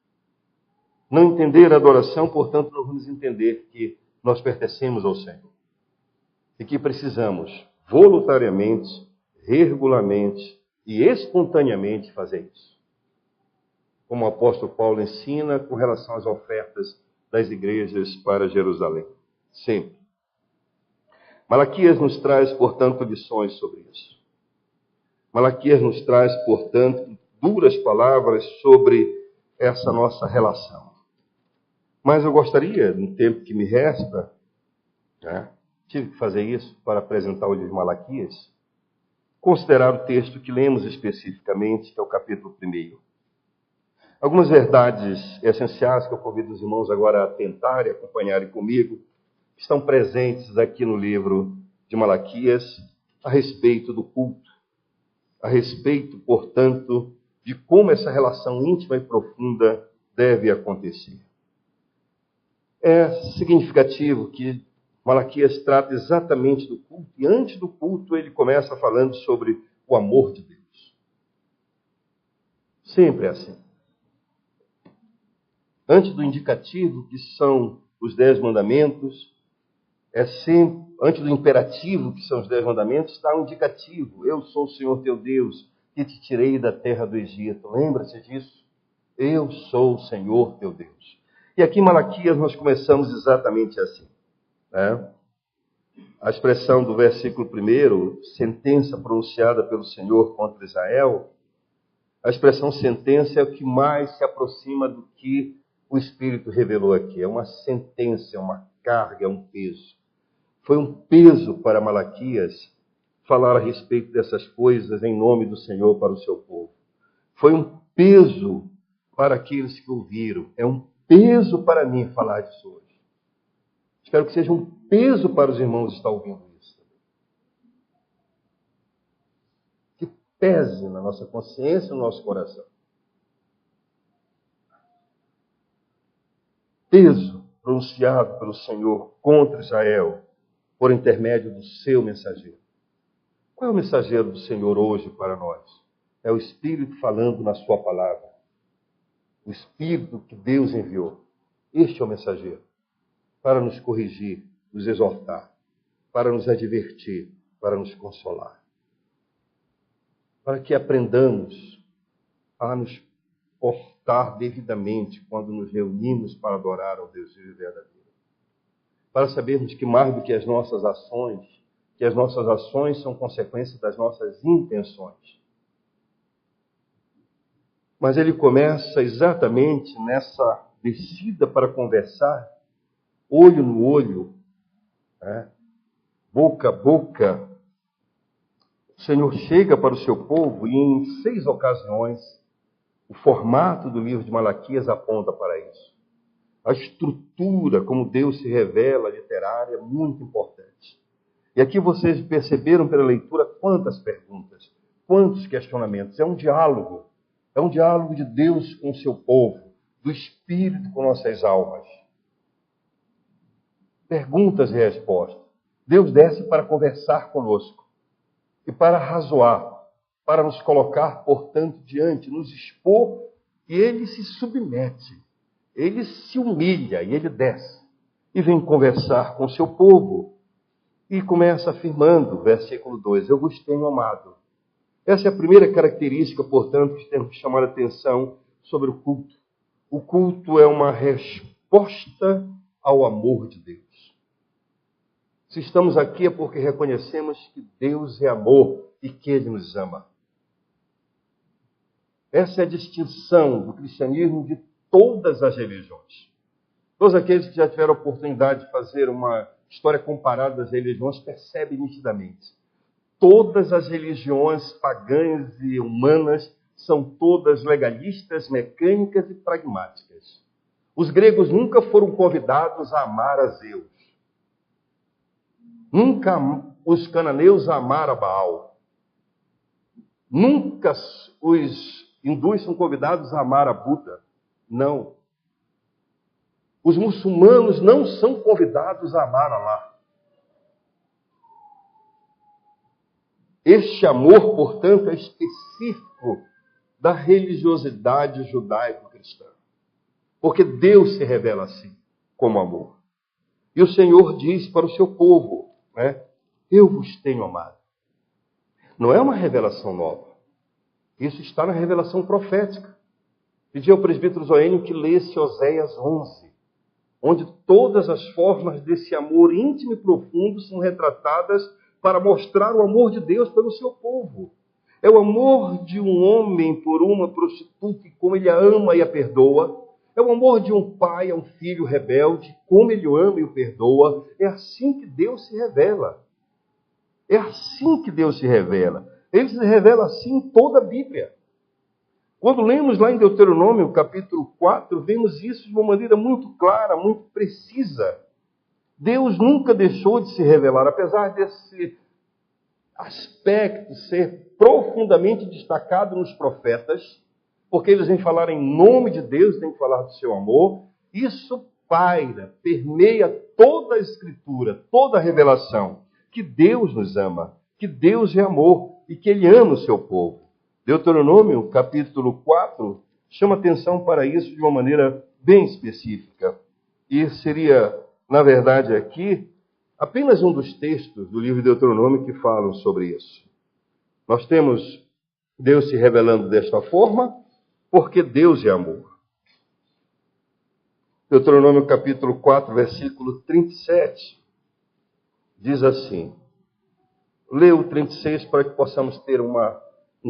Não entender a adoração, portanto, não vamos entender que nós pertencemos ao Senhor. E que precisamos, voluntariamente, regularmente e espontaneamente fazer isso. Como o apóstolo Paulo ensina com relação às ofertas das igrejas para Jerusalém. Sempre. Malaquias nos traz, portanto, lições sobre isso. Malaquias nos traz, portanto, duras palavras sobre essa nossa relação. Mas eu gostaria, no tempo que me resta, tive que fazer isso para apresentar o livro de Malaquias, considerar o texto que lemos especificamente, que é o capítulo 1. Algumas verdades essenciais que eu convido os irmãos agora a atentarem e acompanharem comigo, estão presentes aqui no livro de Malaquias, a respeito do culto, a respeito, portanto, de como essa relação íntima e profunda deve acontecer. É significativo que Malaquias trata exatamente do culto, e antes do culto ele começa falando sobre o amor de Deus. Sempre é assim. Antes do indicativo, que são os 10 mandamentos, antes do imperativo, que são os 10 mandamentos, está um indicativo. Eu sou o Senhor teu Deus, que te tirei da terra do Egito. Lembra-se disso? Eu sou o Senhor teu Deus. E aqui em Malaquias nós começamos exatamente assim. A expressão do versículo 1, sentença pronunciada pelo Senhor contra Israel, a expressão sentença é o que mais se aproxima do que o Espírito revelou aqui. É uma sentença, é uma carga, é um peso. Foi um peso para Malaquias falar a respeito dessas coisas em nome do Senhor para o seu povo. Foi um peso para aqueles que ouviram. É um peso para mim falar disso hoje. Espero que seja um peso para os irmãos que estão ouvindo isso. Que pese na nossa consciência e no nosso coração. Peso pronunciado pelo Senhor contra Israel por intermédio do seu mensageiro. Qual é o mensageiro do Senhor hoje para nós? É o Espírito falando na sua palavra. O Espírito que Deus enviou. Este é o mensageiro. Para nos corrigir, nos exortar, para nos advertir, para nos consolar. Para que aprendamos a nos portar devidamente quando nos reunimos para adorar ao Deus vivo e verdadeiro. Para sabermos que mais do que as nossas ações são consequência das nossas intenções. Mas ele começa exatamente nessa descida para conversar, olho no olho, boca a boca. O Senhor chega para o seu povo e em 6 ocasiões o formato do livro de Malaquias aponta para isso. A estrutura, como Deus se revela, literária, é muito importante. E aqui vocês perceberam pela leitura quantas perguntas, quantos questionamentos. É um diálogo de Deus com o seu povo, do Espírito com nossas almas. Perguntas e respostas. Deus desce para conversar conosco e para razoar, para nos colocar, portanto, diante, nos expor, e ele se submete. Ele se humilha e ele desce e vem conversar com o seu povo. E começa afirmando, versículo 2, eu vos tenho amado. Essa é a primeira característica, portanto, que temos que chamar a atenção sobre o culto. O culto é uma resposta ao amor de Deus. Se estamos aqui é porque reconhecemos que Deus é amor e que Ele nos ama. Essa é a distinção do cristianismo de todas as religiões. Todos aqueles que já tiveram a oportunidade de fazer uma história comparada das religiões percebem nitidamente. Todas as religiões pagãs e humanas são todas legalistas, mecânicas e pragmáticas. Os gregos nunca foram convidados a amar a Zeus. Nunca os cananeus amaram a Baal. Nunca os hindus são convidados a amar a Buda. Não. Os muçulmanos não são convidados a amar Alá. Este amor, portanto, é específico da religiosidade judaico-cristã. Porque Deus se revela assim, como amor. E o Senhor diz para o seu povo, eu vos tenho amado. Não é uma revelação nova. Isso está na revelação profética. Pedi ao presbítero Zoênio que lesse Oséias 11, onde todas as formas desse amor íntimo e profundo são retratadas para mostrar o amor de Deus pelo seu povo. É o amor de um homem por uma prostituta, como ele a ama e a perdoa. É o amor de um pai a um filho rebelde, como ele o ama e o perdoa. É assim que Deus se revela. É assim que Deus se revela. Ele se revela assim em toda a Bíblia. Quando lemos lá em Deuteronômio, capítulo 4, vemos isso de uma maneira muito clara, muito precisa. Deus nunca deixou de se revelar, apesar desse aspecto ser profundamente destacado nos profetas, porque eles vêm falar em nome de Deus, têm que falar do seu amor. Isso paira, permeia toda a Escritura, toda a revelação, que Deus nos ama, que Deus é amor e que Ele ama o seu povo. Deuteronômio, capítulo 4, chama atenção para isso de uma maneira bem específica. E seria, na verdade, aqui, apenas um dos textos do livro de Deuteronômio que falam sobre isso. Nós temos Deus se revelando desta forma, porque Deus é amor. Deuteronômio, capítulo 4, versículo 37, diz assim. Leia o 36 para que possamos ter uma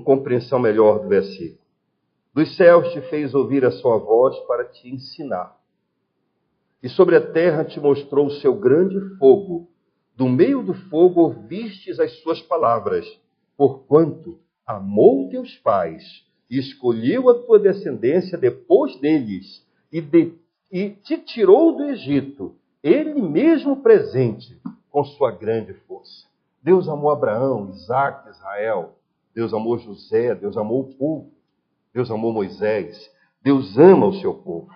compreensão melhor do versículo. Dos céus te fez ouvir a sua voz para te ensinar. E sobre a terra te mostrou o seu grande fogo. Do meio do fogo ouvistes as suas palavras, porquanto amou teus pais e escolheu a tua descendência depois deles e te tirou do Egito, ele mesmo presente, com sua grande força. Deus amou Abraão, Isaque, Israel. Deus amou José, Deus amou o povo, Deus amou Moisés, Deus ama o seu povo.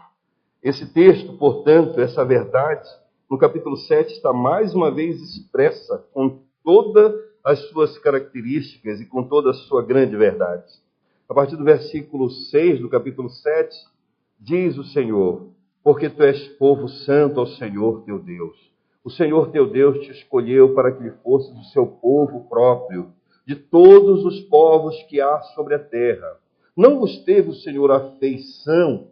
Esse texto, portanto, essa verdade, no capítulo 7, está mais uma vez expressa com todas as suas características e com toda a sua grande verdade. A partir do versículo 6 do capítulo 7, diz o Senhor, porque tu és povo santo ao Senhor teu Deus. O Senhor teu Deus te escolheu para que fosses o seu povo próprio, de todos os povos que há sobre a terra. Não vos teve o Senhor afeição,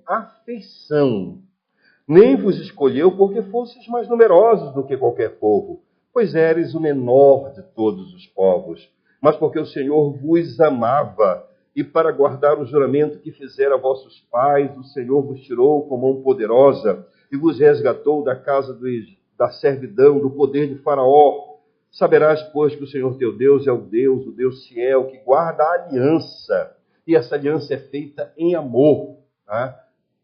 nem vos escolheu porque fosseis mais numerosos do que qualquer povo, pois eres o menor de todos os povos, mas porque o Senhor vos amava, e para guardar o juramento que fizera a vossos pais, o Senhor vos tirou com mão poderosa e vos resgatou da casa da servidão, do poder de Faraó. Saberás, pois, que o Senhor teu Deus é o Deus fiel, que guarda a aliança. E essa aliança é feita em amor.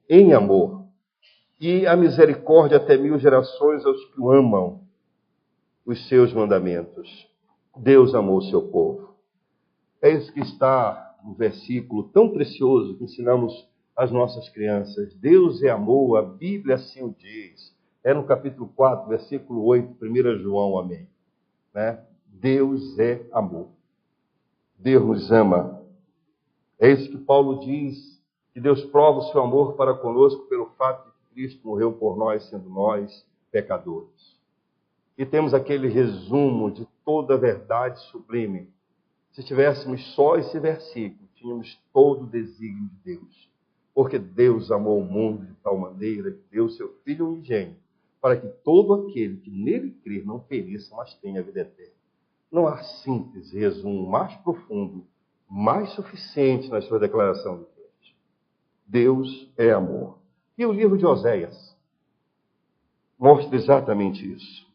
Em amor. E a misericórdia até 1000 gerações aos que o amam, os seus mandamentos. Deus amou o seu povo. É isso que está no versículo tão precioso que ensinamos às nossas crianças. Deus é amor, a Bíblia assim o diz. É no capítulo 4, versículo 8, 1 João, amém. Deus é amor. Deus nos ama. É isso que Paulo diz, que Deus prova o seu amor para conosco pelo fato de que Cristo morreu por nós, sendo nós pecadores. E temos aquele resumo de toda a verdade sublime. Se tivéssemos só esse versículo, tínhamos todo o desígnio de Deus. Porque Deus amou o mundo de tal maneira que deu seu Filho unigênito, para que todo aquele que nele crer não pereça, mas tenha a vida eterna. Não há síntese, resumo mais profundo, mais suficiente na sua declaração de Deus. Deus é amor. E o livro de Oséias mostra exatamente isso.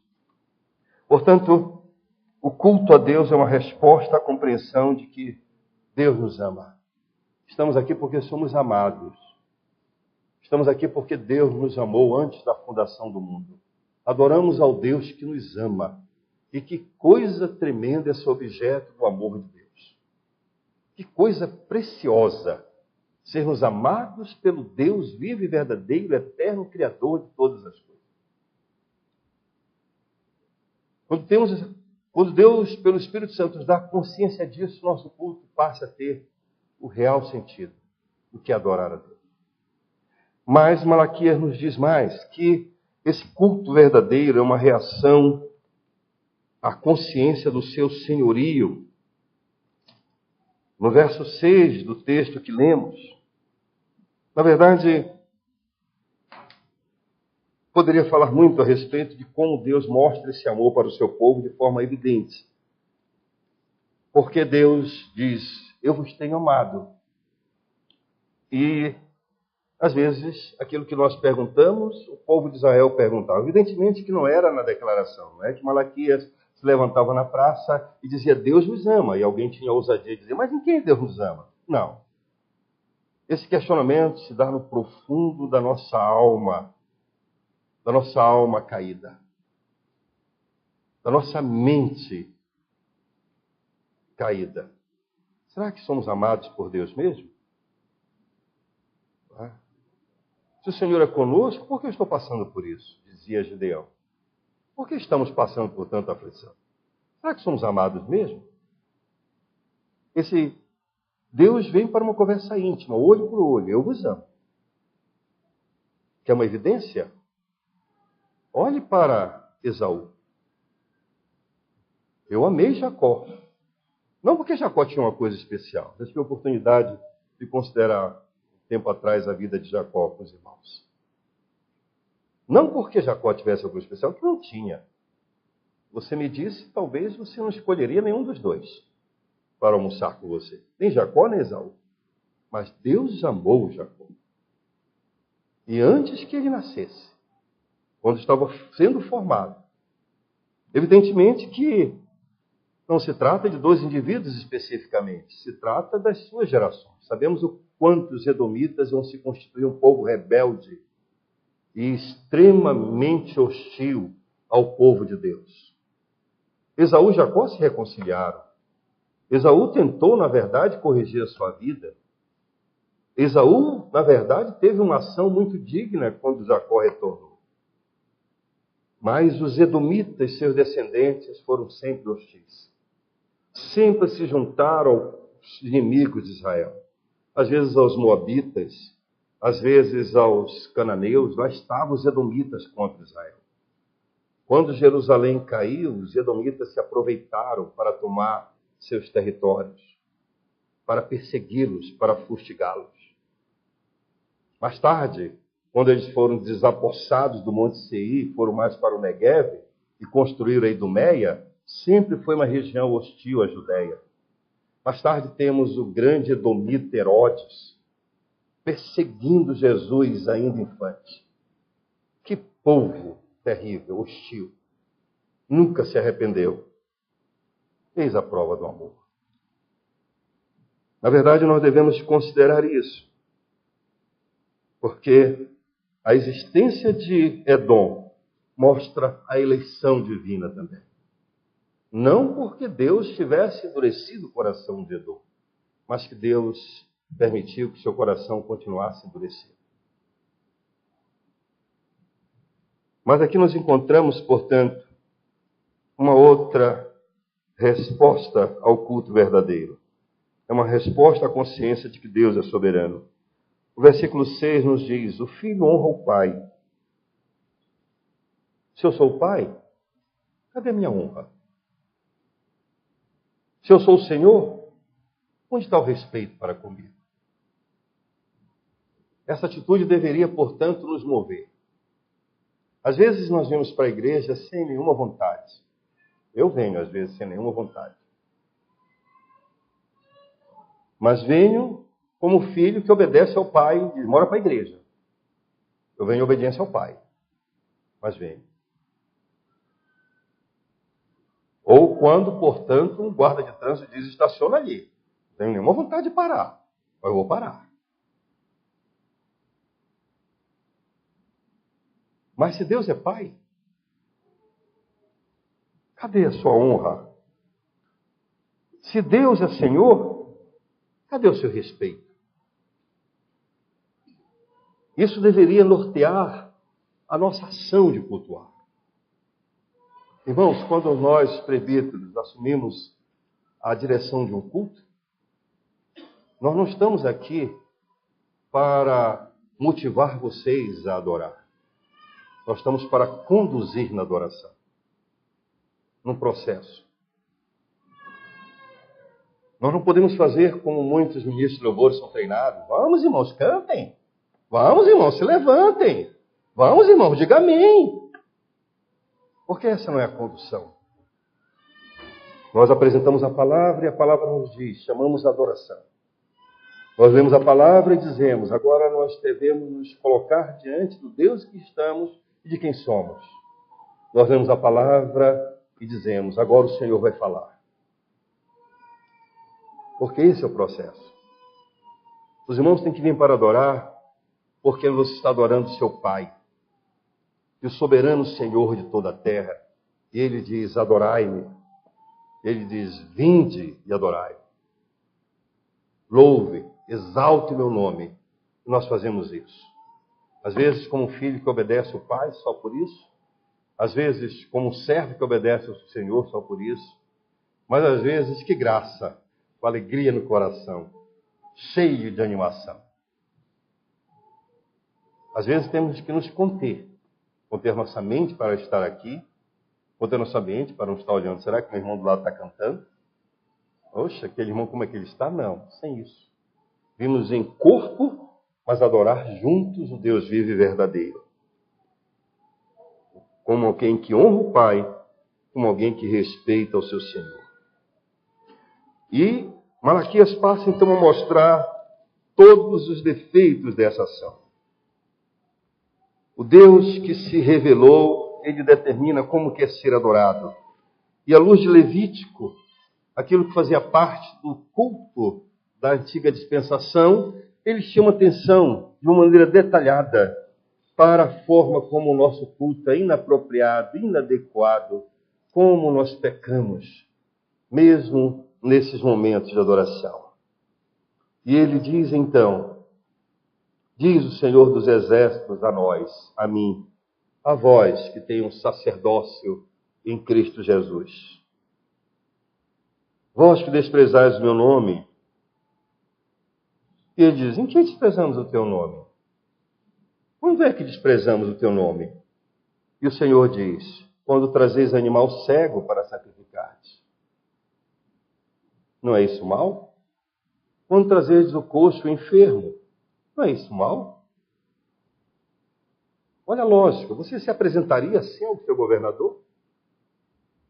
Portanto, o culto a Deus é uma resposta à compreensão de que Deus nos ama. Estamos aqui porque somos amados. Estamos aqui porque Deus nos amou antes da fundação do mundo. Adoramos ao Deus que nos ama. E que coisa tremenda esse objeto do amor de Deus. Que coisa preciosa sermos amados pelo Deus vivo e verdadeiro, eterno Criador de todas as coisas. Quando Deus, pelo Espírito Santo, nos dá consciência disso, nosso culto passa a ter o real sentido do que é adorar a Deus. Mas Malaquias nos diz mais, que esse culto verdadeiro é uma reação à consciência do seu senhorio. No verso 6 do texto que lemos, na verdade, poderia falar muito a respeito de como Deus mostra esse amor para o seu povo de forma evidente. Porque Deus diz, eu vos tenho amado. E, às vezes, aquilo que nós perguntamos, o povo de Israel perguntava. Evidentemente que não era na declaração, não é que Malaquias se levantava na praça e dizia, Deus nos ama. E alguém tinha a ousadia de dizer, mas em quem Deus nos ama? Não. Esse questionamento se dá no profundo da nossa alma caída, da nossa mente caída. Será que somos amados por Deus mesmo? Se o Senhor é conosco, por que eu estou passando por isso? Dizia Gideão. Por que estamos passando por tanta aflição? Será que somos amados mesmo? Esse Deus vem para uma conversa íntima, olho por olho. Eu vos amo. Quer uma evidência? Olhe para Esaú. Eu amei Jacó. Não porque Jacó tinha uma coisa especial. Eu tive a oportunidade de considerar, um tempo atrás, a vida de Jacó com os irmãos. Não porque Jacó tivesse alguma coisa especial, que não tinha. Você me disse, talvez você não escolheria nenhum dos dois para almoçar com você. Nem Jacó, nem Esaú. Mas Deus amou Jacó. E antes que ele nascesse, quando estava sendo formado, evidentemente que não se trata de dois indivíduos especificamente, se trata das suas gerações. Sabemos o quanto os edomitas vão se constituir um povo rebelde e extremamente hostil ao povo de Deus. Esaú e Jacó se reconciliaram. Esaú tentou, na verdade, corrigir a sua vida. Esaú, na verdade, teve uma ação muito digna quando Jacó retornou. Mas os edomitas, seus descendentes, foram sempre hostis. Sempre se juntaram aos inimigos de Israel. Às vezes aos moabitas, às vezes aos cananeus. Lá estavam os edomitas contra Israel. Quando Jerusalém caiu, os edomitas se aproveitaram para tomar seus territórios, para persegui-los, para fustigá-los. Mais tarde, quando eles foram desapossados do Monte Seir, foram mais para o Negueve e construíram a Idumeia, sempre foi uma região hostil à Judéia. Mais tarde temos o grande edomita Herodes, perseguindo Jesus ainda infante. Que povo terrível, hostil. Nunca se arrependeu. Eis a prova do amor. Na verdade, nós devemos considerar isso. Porque a existência de Edom mostra a eleição divina também. Não porque Deus tivesse endurecido o coração de Edom, mas que Deus permitiu que seu coração continuasse endurecido. Mas aqui nós encontramos, portanto, uma outra resposta ao culto verdadeiro. É uma resposta à consciência de que Deus é soberano. O versículo 6 nos diz, o filho honra o pai. Se eu sou o pai, cadê a minha honra? Se eu sou o Senhor, onde está o respeito para comigo? Essa atitude deveria, portanto, nos mover. Às vezes nós vamos para a igreja sem nenhuma vontade. Eu venho, às vezes, sem nenhuma vontade. Mas venho como filho que obedece ao pai e mora para a igreja. Eu venho em obediência ao pai. Mas venho. Ou quando, portanto, um guarda de trânsito diz, estaciona ali. Não tenho nenhuma vontade de parar. Mas eu vou parar. Mas se Deus é pai, cadê a sua honra? Se Deus é Senhor, cadê o seu respeito? Isso deveria nortear a nossa ação de cultuar. Irmãos, quando nós, presbíteros, assumimos a direção de um culto, nós não estamos aqui para motivar vocês a adorar. Nós estamos para conduzir na adoração, num processo. Nós não podemos fazer como muitos ministros de louvor são treinados. Vamos, irmãos, cantem. Vamos, irmãos, se levantem. Vamos, irmãos, diga amém. Porque essa não é a condução. Nós apresentamos a palavra e a palavra nos diz, chamamos a adoração. Nós lemos a palavra e dizemos, agora nós devemos nos colocar diante do Deus que estamos e de quem somos. Nós lemos a palavra e dizemos, agora o Senhor vai falar. Porque esse é o processo. Os irmãos têm que vir para adorar porque você está adorando seu Pai, e o soberano Senhor de toda a terra. E Ele diz, adorai-me. Ele diz, vinde e adorai. Louve, exalte meu nome. E nós fazemos isso. Às vezes como um filho que obedece o Pai, só por isso. Às vezes como um servo que obedece ao Senhor, só por isso. Mas às vezes, que graça, com alegria no coração, cheio de animação. Às vezes temos que nos conter nossa mente para estar aqui, conter nossa mente para não estar olhando. Será que meu irmão do lado está cantando? Oxa, aquele irmão como é que ele está? Não, sem isso. Vimos em corpo, mas adorar juntos o Deus vivo e verdadeiro. Como alguém que honra o Pai, como alguém que respeita o seu Senhor. E Malaquias passa então a mostrar todos os defeitos dessa ação. O Deus que se revelou, Ele determina como quer ser adorado. E à luz de Levítico, aquilo que fazia parte do culto da antiga dispensação, Ele chama atenção de uma maneira detalhada para a forma como o nosso culto é inapropriado, inadequado, como nós pecamos, mesmo nesses momentos de adoração. E Ele diz então, diz o Senhor dos Exércitos a nós, a mim, a vós que tem um sacerdócio em Cristo Jesus. Vós que desprezais o meu nome. E ele diz, em que desprezamos o teu nome? Quando é que desprezamos o teu nome? E o Senhor diz, quando trazeis animal cego para sacrificar-te. Não é isso mal? Quando trazeis o coxo enfermo. Não é isso mal? Olha a lógica, você se apresentaria assim ao seu governador?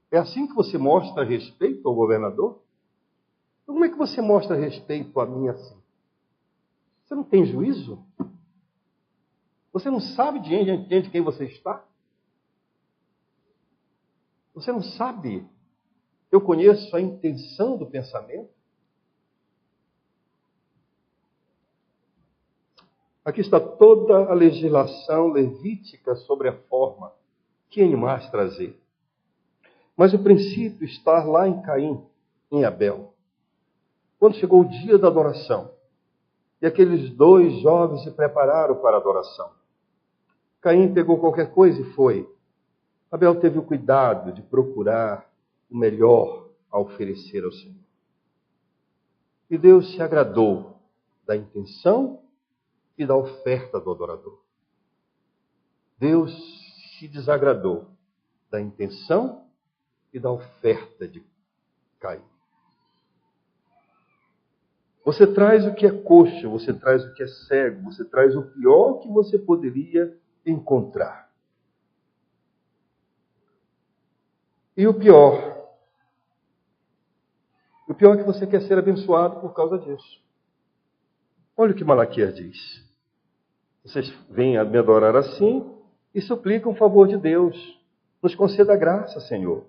É assim que você mostra respeito ao governador? Então, como é que você mostra respeito a mim assim? Você não tem juízo? Você não sabe diante de quem você está? Você não sabe? Eu conheço a intenção do pensamento? Aqui está toda a legislação levítica sobre a forma que animais trazer. Mas o princípio está lá em Caim, em Abel. Quando chegou o dia da adoração, e aqueles dois jovens se prepararam para a adoração. Caim pegou qualquer coisa e foi. Abel teve o cuidado de procurar o melhor a oferecer ao Senhor. E Deus se agradou da intenção e da oferta do adorador. Deus se desagradou da intenção e da oferta de Caim. Você traz o que é coxo, você traz o que é cego, você traz o pior que você poderia encontrar. E o pior é que você quer ser abençoado por causa disso. Olha o que Malaquias diz. Vocês vêm a me adorar assim e suplicam o favor de Deus. Nos conceda a graça, Senhor.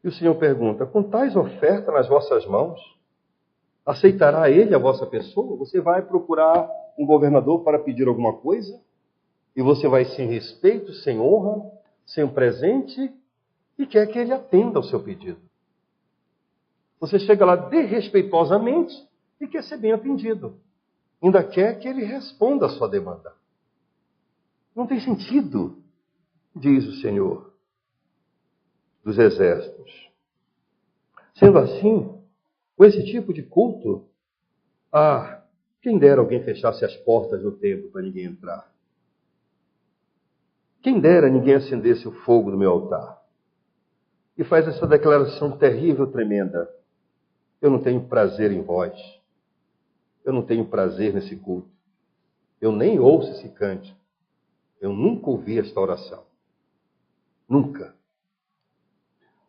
E o Senhor pergunta, com tais ofertas nas vossas mãos, aceitará Ele a vossa pessoa? Você vai procurar um governador para pedir alguma coisa? E você vai sem respeito, sem honra, sem um presente, e quer que Ele atenda ao seu pedido. Você chega lá desrespeitosamente e quer ser bem atendido. Ainda quer que Ele responda a sua demanda. Não tem sentido, diz o Senhor dos Exércitos. Sendo assim, com esse tipo de culto, quem dera alguém fechasse as portas do templo para ninguém entrar. Quem dera ninguém acendesse o fogo do meu altar. E faz essa declaração terrível, tremenda. Eu não tenho prazer em vós. Eu não tenho prazer nesse culto. Eu nem ouço esse cântico. Eu nunca ouvi esta oração. Nunca.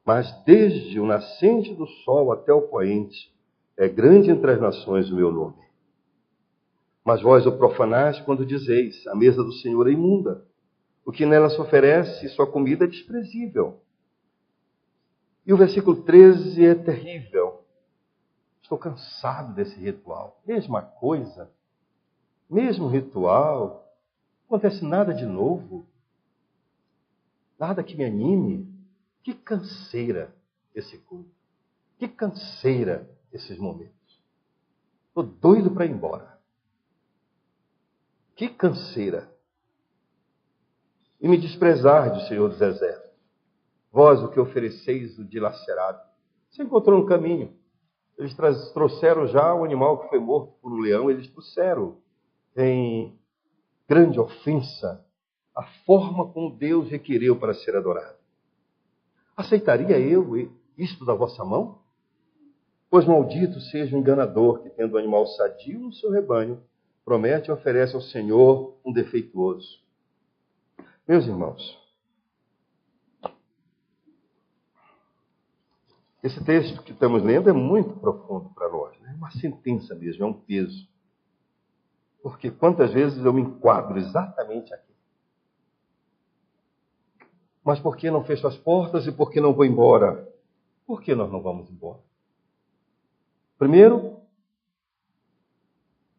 Mas desde o nascente do sol até o poente, é grande entre as nações o meu nome. Mas vós o profanais quando dizeis, a mesa do Senhor é imunda. O que nela se oferece, sua comida é desprezível. E o versículo 13 é terrível. Estou cansado desse ritual. Mesma coisa, mesmo ritual, não acontece nada de novo. Nada que me anime. Que canseira esse culto. Que canseira esses momentos. Estou doido para ir embora. Que canseira. E me desprezardes, Senhor dos Exércitos. Vós o que ofereceis o dilacerado. Você encontrou um caminho. Eles trouxeram já o animal que foi morto por um leão. Eles trouxeram em grande ofensa a forma como Deus requeriu para ser adorado. Aceitaria eu isto da vossa mão? Pois maldito seja o enganador que, tendo o animal sadio no seu rebanho, promete e oferece ao Senhor um defeituoso. Meus irmãos, esse texto que estamos lendo é muito profundo para nós. É uma sentença mesmo, é um peso. Porque quantas vezes eu me enquadro exatamente aqui. Mas por que não fecho as portas e por que não vou embora? Por que nós não vamos embora? Primeiro,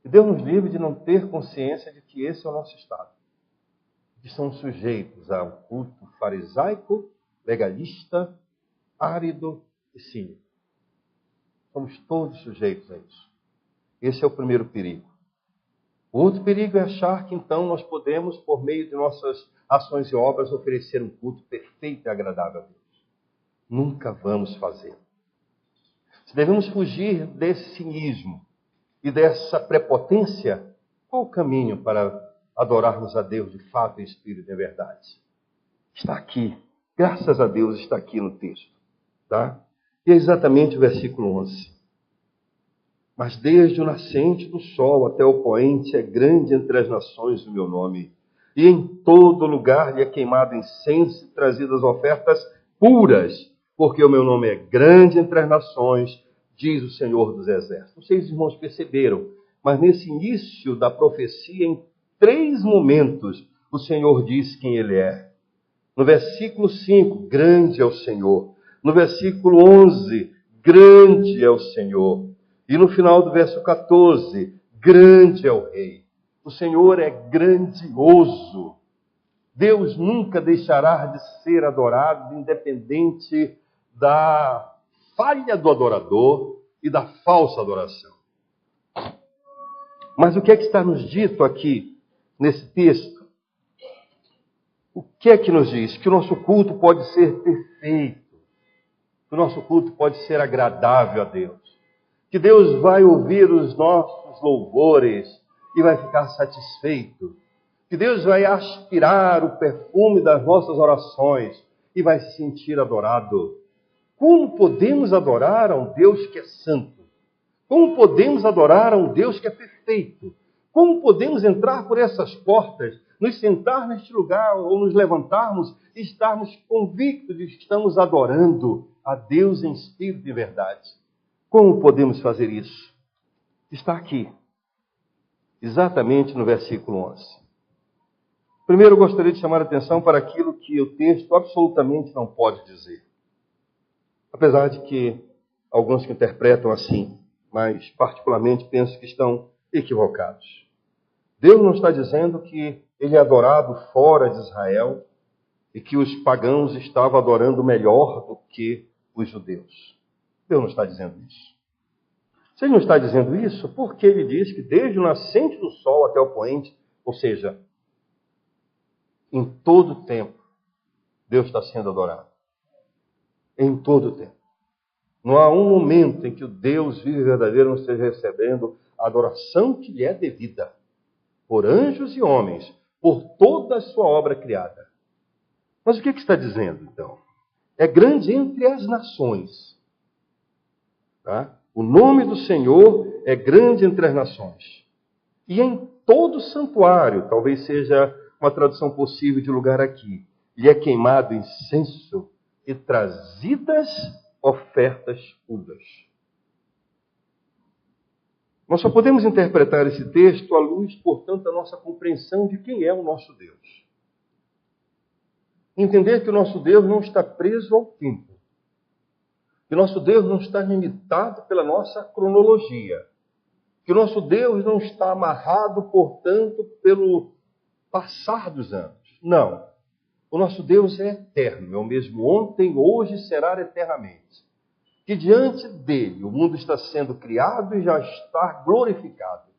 Deus nos livre de não ter consciência de que esse é o nosso estado. Que são sujeitos a um culto farisaico, legalista, árido e cínico. Somos todos sujeitos a isso. Esse é o primeiro perigo. O outro perigo é achar que então nós podemos, por meio de nossas ações e obras, oferecer um culto perfeito e agradável a Deus. Nunca vamos fazê-lo. Se devemos fugir desse cinismo e dessa prepotência, qual o caminho para adorarmos a Deus de fato em espírito e em verdade? Está aqui. Graças a Deus está aqui no texto. Tá? E é exatamente o versículo 11. Mas desde o nascente do sol até o poente é grande entre as nações o meu nome. E em todo lugar lhe é queimado incenso e trazidas ofertas puras, porque o meu nome é grande entre as nações, diz o Senhor dos Exércitos. Vocês, irmãos, perceberam, mas nesse início da profecia, em 3 momentos, o Senhor diz quem Ele é. No versículo 5, grande é o Senhor. No versículo 11, grande é o Senhor. E no final do verso 14, grande é o Rei. O Senhor é grandioso. Deus nunca deixará de ser adorado, independente da falha do adorador e da falsa adoração. Mas o que é que está nos dito aqui, nesse texto? O que é que nos diz? Que o nosso culto pode ser perfeito. Que o nosso culto pode ser agradável a Deus. Que Deus vai ouvir os nossos louvores e vai ficar satisfeito. Que Deus vai aspirar o perfume das nossas orações e vai se sentir adorado. Como podemos adorar a um Deus que é santo? Como podemos adorar a um Deus que é perfeito? Como podemos entrar por essas portas, nos sentar neste lugar ou nos levantarmos e estarmos convictos de que estamos adorando a Deus em espírito e verdade? Como podemos fazer isso? Está aqui, exatamente no versículo 11. Primeiro, eu gostaria de chamar a atenção para aquilo que o texto absolutamente não pode dizer. Apesar de que alguns que interpretam assim, mas particularmente penso que estão equivocados. Deus não está dizendo que ele é adorado fora de Israel e que os pagãos estavam adorando melhor do que os judeus. Deus não está dizendo isso. Se ele não está dizendo isso, por que ele diz que desde o nascente do sol até o poente, ou seja, em todo o tempo, Deus está sendo adorado? Em todo o tempo. Não há um momento em que o Deus vivo e verdadeiro não esteja recebendo a adoração que lhe é devida, por anjos e homens, por toda a sua obra criada. Mas o que está dizendo, então? É grande entre as nações. Tá? O nome do Senhor é grande entre as nações. E em todo o santuário, talvez seja uma tradução possível de lugar aqui, lhe é queimado incenso e trazidas ofertas puras. Nós só podemos interpretar esse texto à luz, portanto, da nossa compreensão de quem é o nosso Deus. Entender que o nosso Deus não está preso ao tempo. Que o nosso Deus não está limitado pela nossa cronologia. Que o nosso Deus não está amarrado, portanto, pelo passar dos anos. Não. O nosso Deus é eterno, é o mesmo ontem, hoje e será eternamente. Que diante dele o mundo está sendo criado e já está glorificado.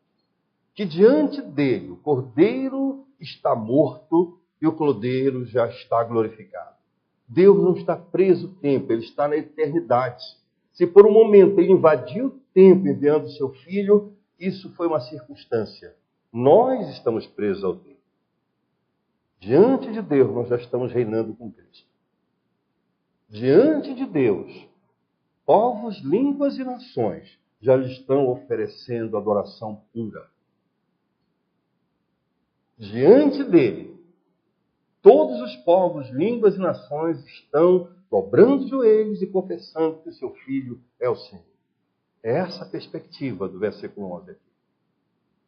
Que diante dele o cordeiro está morto e o cordeiro já está glorificado. Deus não está preso ao tempo, ele está na eternidade. Se por um momento ele invadiu o tempo enviando seu filho, isso foi uma circunstância. Nós estamos presos ao tempo. Diante de Deus, nós já estamos reinando com Cristo. Diante de Deus, povos, línguas e nações já lhe estão oferecendo adoração pura. Diante dele, todos os povos, línguas e nações estão dobrando os joelhos e confessando que o seu Filho é o Senhor. É essa a perspectiva do versículo 11 aqui.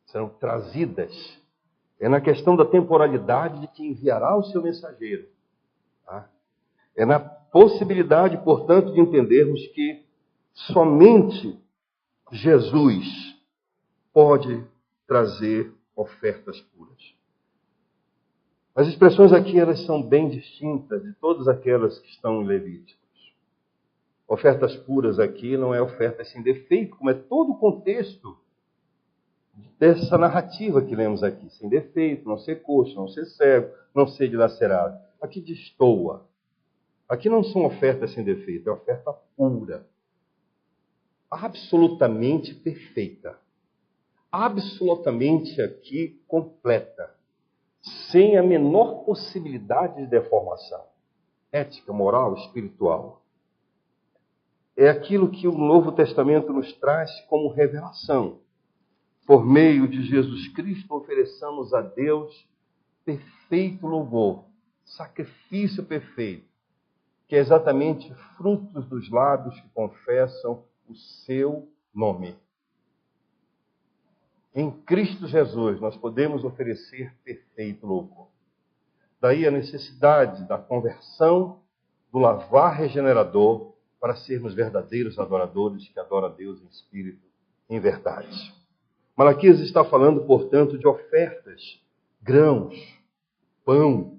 Serão trazidas. É na questão da temporalidade de que enviará o seu mensageiro. Tá? É na possibilidade, portanto, de entendermos que somente Jesus pode trazer ofertas puras. As expressões aqui elas são bem distintas de todas aquelas que estão em Levíticos. Ofertas puras aqui não é oferta sem defeito, como é todo o contexto dessa narrativa que lemos aqui. Sem defeito, não ser coxo, não ser cego, não ser dilacerado. Aqui destoa. Aqui não são ofertas sem defeito, é oferta pura. Absolutamente perfeita. Absolutamente aqui completa. Sem a menor possibilidade de deformação. Ética, moral, espiritual. É aquilo que o Novo Testamento nos traz como revelação. Por meio de Jesus Cristo, ofereçamos a Deus perfeito louvor, sacrifício perfeito, que é exatamente frutos dos lábios que confessam o seu nome. Em Cristo Jesus, nós podemos oferecer perfeito louvor. Daí a necessidade da conversão, do lavar regenerador, para sermos verdadeiros adoradores que adoram a Deus em espírito, em verdade. Malaquias está falando, portanto, de ofertas, grãos, pão,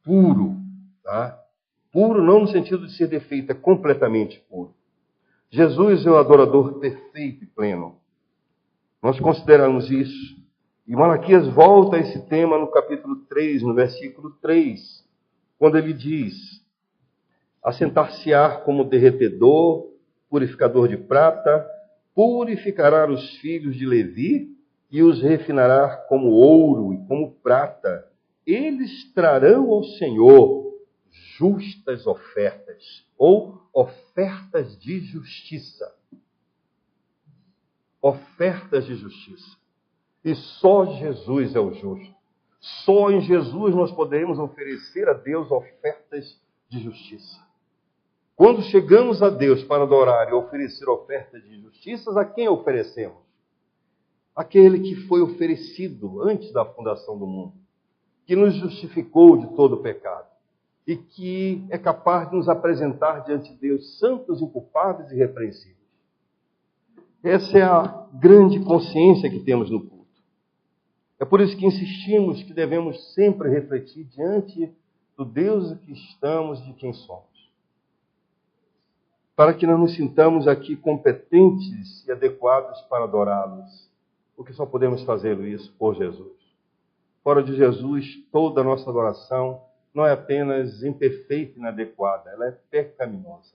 puro. Tá? Puro não no sentido de ser defeito, é completamente puro. Jesus é o adorador perfeito e pleno. Nós consideramos isso. E Malaquias volta a esse tema no capítulo 3, no versículo 3, quando ele diz: assentar-se-á como derretedor, purificador de prata, purificará os filhos de Levi e os refinará como ouro e como prata. Eles trarão ao Senhor justas ofertas, ou ofertas de justiça. ofertas de justiça. E só Jesus é o justo. Só em Jesus nós podemos oferecer a Deus ofertas de justiça. Quando chegamos a Deus para adorar e oferecer ofertas de justiças, a quem oferecemos? Aquele que foi oferecido antes da fundação do mundo, que nos justificou de todo o pecado e que é capaz de nos apresentar diante de Deus santos, inculpáveis e irrepreensíveis. Essa é a grande consciência que temos no culto. É por isso que insistimos que devemos sempre refletir diante do Deus que estamos, de quem somos. Para que não nos sintamos aqui competentes e adequados para adorá-los, porque só podemos fazer isso por Jesus. Fora de Jesus, toda a nossa adoração não é apenas imperfeita e inadequada, ela é pecaminosa,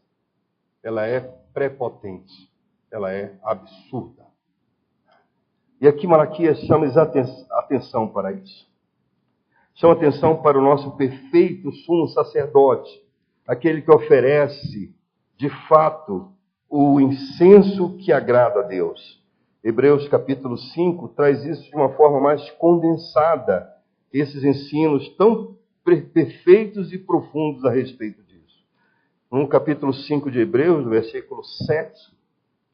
ela é prepotente, ela é absurda. E aqui Malaquias chama atenção para isso. Chama atenção para o nosso perfeito sumo sacerdote, aquele que oferece, de fato, o incenso que agrada a Deus. Hebreus capítulo 5 traz isso de uma forma mais condensada, esses ensinos tão perfeitos e profundos a respeito disso. No capítulo 5 de Hebreus, do versículo 7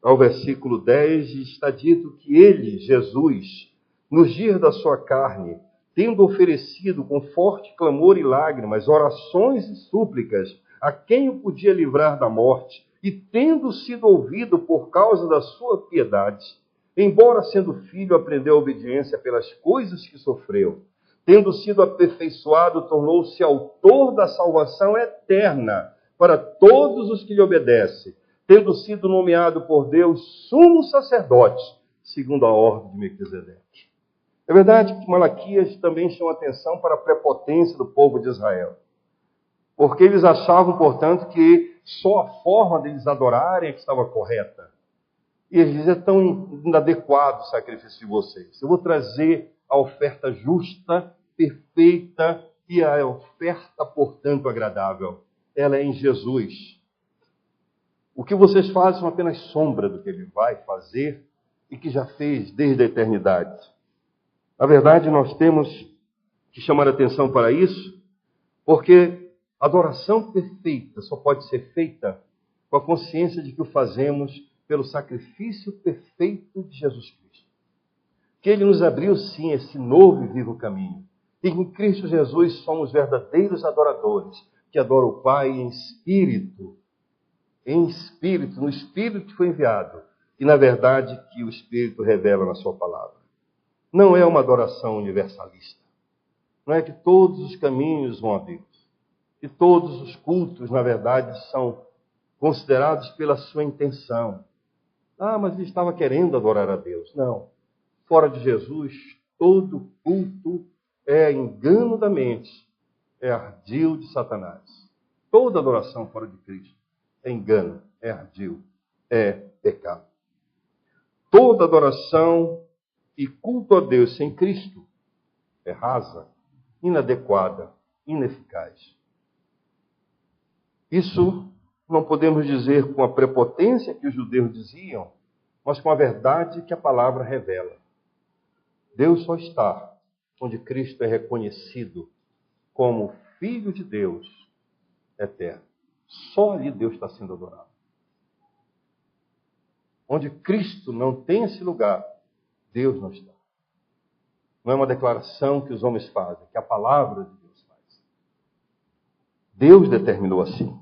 ao versículo 10, está dito que ele, Jesus, nos dias da sua carne, tendo oferecido com forte clamor e lágrimas, orações e súplicas, a quem o podia livrar da morte, e tendo sido ouvido por causa da sua piedade, embora sendo filho, aprendeu a obediência pelas coisas que sofreu. Tendo sido aperfeiçoado, tornou-se autor da salvação eterna para todos os que lhe obedecem, tendo sido nomeado por Deus sumo sacerdote, segundo a ordem de Melquisedeque. É verdade que Malaquias também chama atenção para a prepotência do povo de Israel, porque eles achavam, portanto, que só a forma deles adorarem é que estava correta. E eles dizem, é tão inadequado o sacrifício de vocês. Eu vou trazer a oferta justa, perfeita e a oferta, portanto, agradável. Ela é em Jesus. O que vocês fazem são apenas sombra do que ele vai fazer e que já fez desde a eternidade. Na verdade, nós temos que chamar a atenção para isso, porque a adoração perfeita só pode ser feita com a consciência de que o fazemos pelo sacrifício perfeito de Jesus Cristo. Que ele nos abriu, sim, esse novo e vivo caminho. E em Cristo Jesus somos verdadeiros adoradores, que adoram o Pai em espírito, no Espírito que foi enviado, e na verdade que o Espírito revela na sua palavra. Não é uma adoração universalista. Não é que todos os caminhos vão a Deus. E todos os cultos, na verdade, são considerados pela sua intenção. Ah, mas ele estava querendo adorar a Deus. Não. Fora de Jesus, todo culto é engano da mente, é ardil de Satanás. Toda adoração fora de Cristo é engano, é ardil, é pecado. Toda adoração e culto a Deus sem Cristo é rasa, inadequada, ineficaz. Isso não podemos dizer com a prepotência que os judeus diziam, mas com a verdade que a palavra revela. Deus só está onde Cristo é reconhecido como Filho de Deus eterno. Só ali Deus está sendo adorado. Onde Cristo não tem esse lugar, Deus não está. Não é uma declaração que os homens fazem, que a palavra de Deus faz. Deus determinou assim.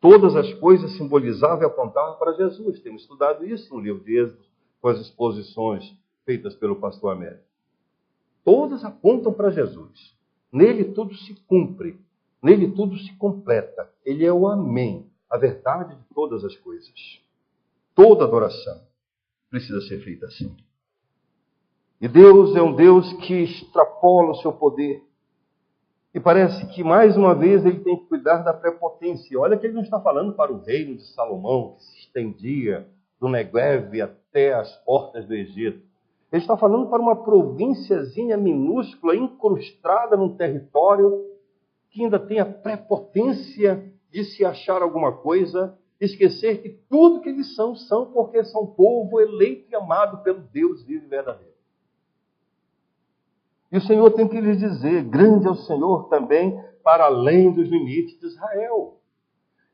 Todas as coisas simbolizavam e apontavam para Jesus. Temos estudado isso no livro de Êxodo, com as exposições feitas pelo pastor Américo. Todas apontam para Jesus. Nele tudo se cumpre. Nele tudo se completa. Ele é o Amém, a verdade de todas as coisas. Toda adoração precisa ser feita assim. E Deus é um Deus que extrapola o seu poder. E parece que, mais uma vez, ele tem que cuidar da prepotência. Olha que ele não está falando para o reino de Salomão, que se estendia do Negueve até as portas do Egito. Ele está falando para uma provínciazinha minúscula, incrustada num território que ainda tem a prepotência de se achar alguma coisa esquecer que tudo que eles são porque são povo eleito e amado pelo Deus vivo e verdadeiro. E o Senhor tem que lhes dizer, grande é o Senhor também para além dos limites de Israel.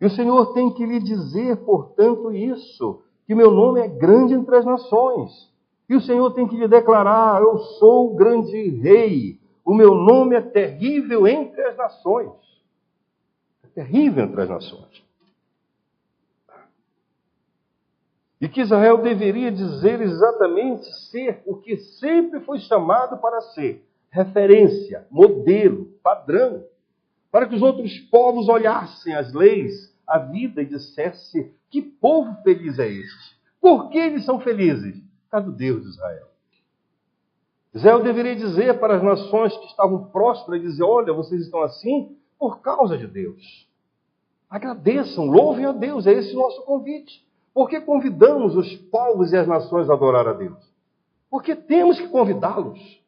E o Senhor tem que lhe dizer, portanto, isso, que meu nome é grande entre as nações. E o Senhor tem que lhe declarar, eu sou o grande rei, o meu nome é terrível entre as nações. É terrível entre as nações. E que Israel deveria dizer exatamente ser o que sempre foi chamado para ser. Referência, modelo, padrão. Para que os outros povos olhassem as leis, a vida e dissessem, que povo feliz é este? Por que eles são felizes? Por causa do Deus de Israel. Israel deveria dizer para as nações que estavam próximas, dizer, olha, vocês estão assim por causa de Deus. Agradeçam, louvem a Deus, é esse o nosso convite. Por que convidamos os povos e as nações a adorar a Deus? Porque temos que convidá-los.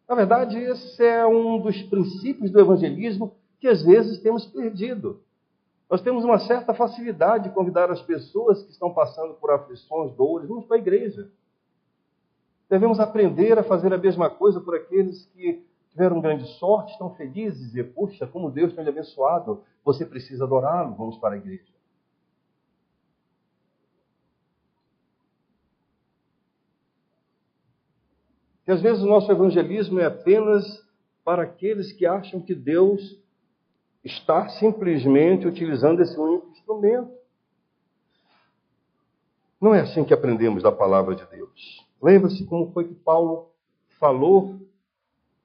Na verdade, esse é um dos princípios do evangelismo que às vezes temos perdido. Nós temos uma certa facilidade de convidar as pessoas que estão passando por aflições, dores, vamos para a igreja. Devemos aprender a fazer a mesma coisa por aqueles que tiveram grande sorte, estão felizes, e dizer, puxa, como Deus tem lhe abençoado, você precisa adorá-lo, vamos para a igreja. Que às vezes o nosso evangelismo é apenas para aqueles que acham que Deus está simplesmente utilizando esse único instrumento. Não é assim que aprendemos da palavra de Deus. Lembra-se como foi que Paulo falou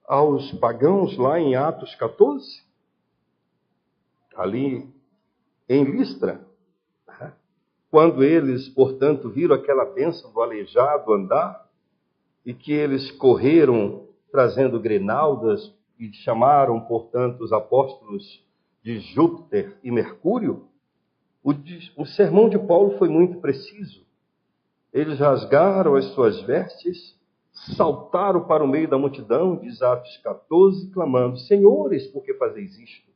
aos pagãos lá em Atos 14? Ali em Listra. Quando eles, portanto, viram aquela bênção do aleijado andar, e que eles correram trazendo grinaldas e chamaram, portanto, os apóstolos de Júpiter e Mercúrio, o sermão de Paulo foi muito preciso. Eles rasgaram as suas vestes, saltaram para o meio da multidão, diz Atos 14, clamando, Senhores, por que fazeis isto?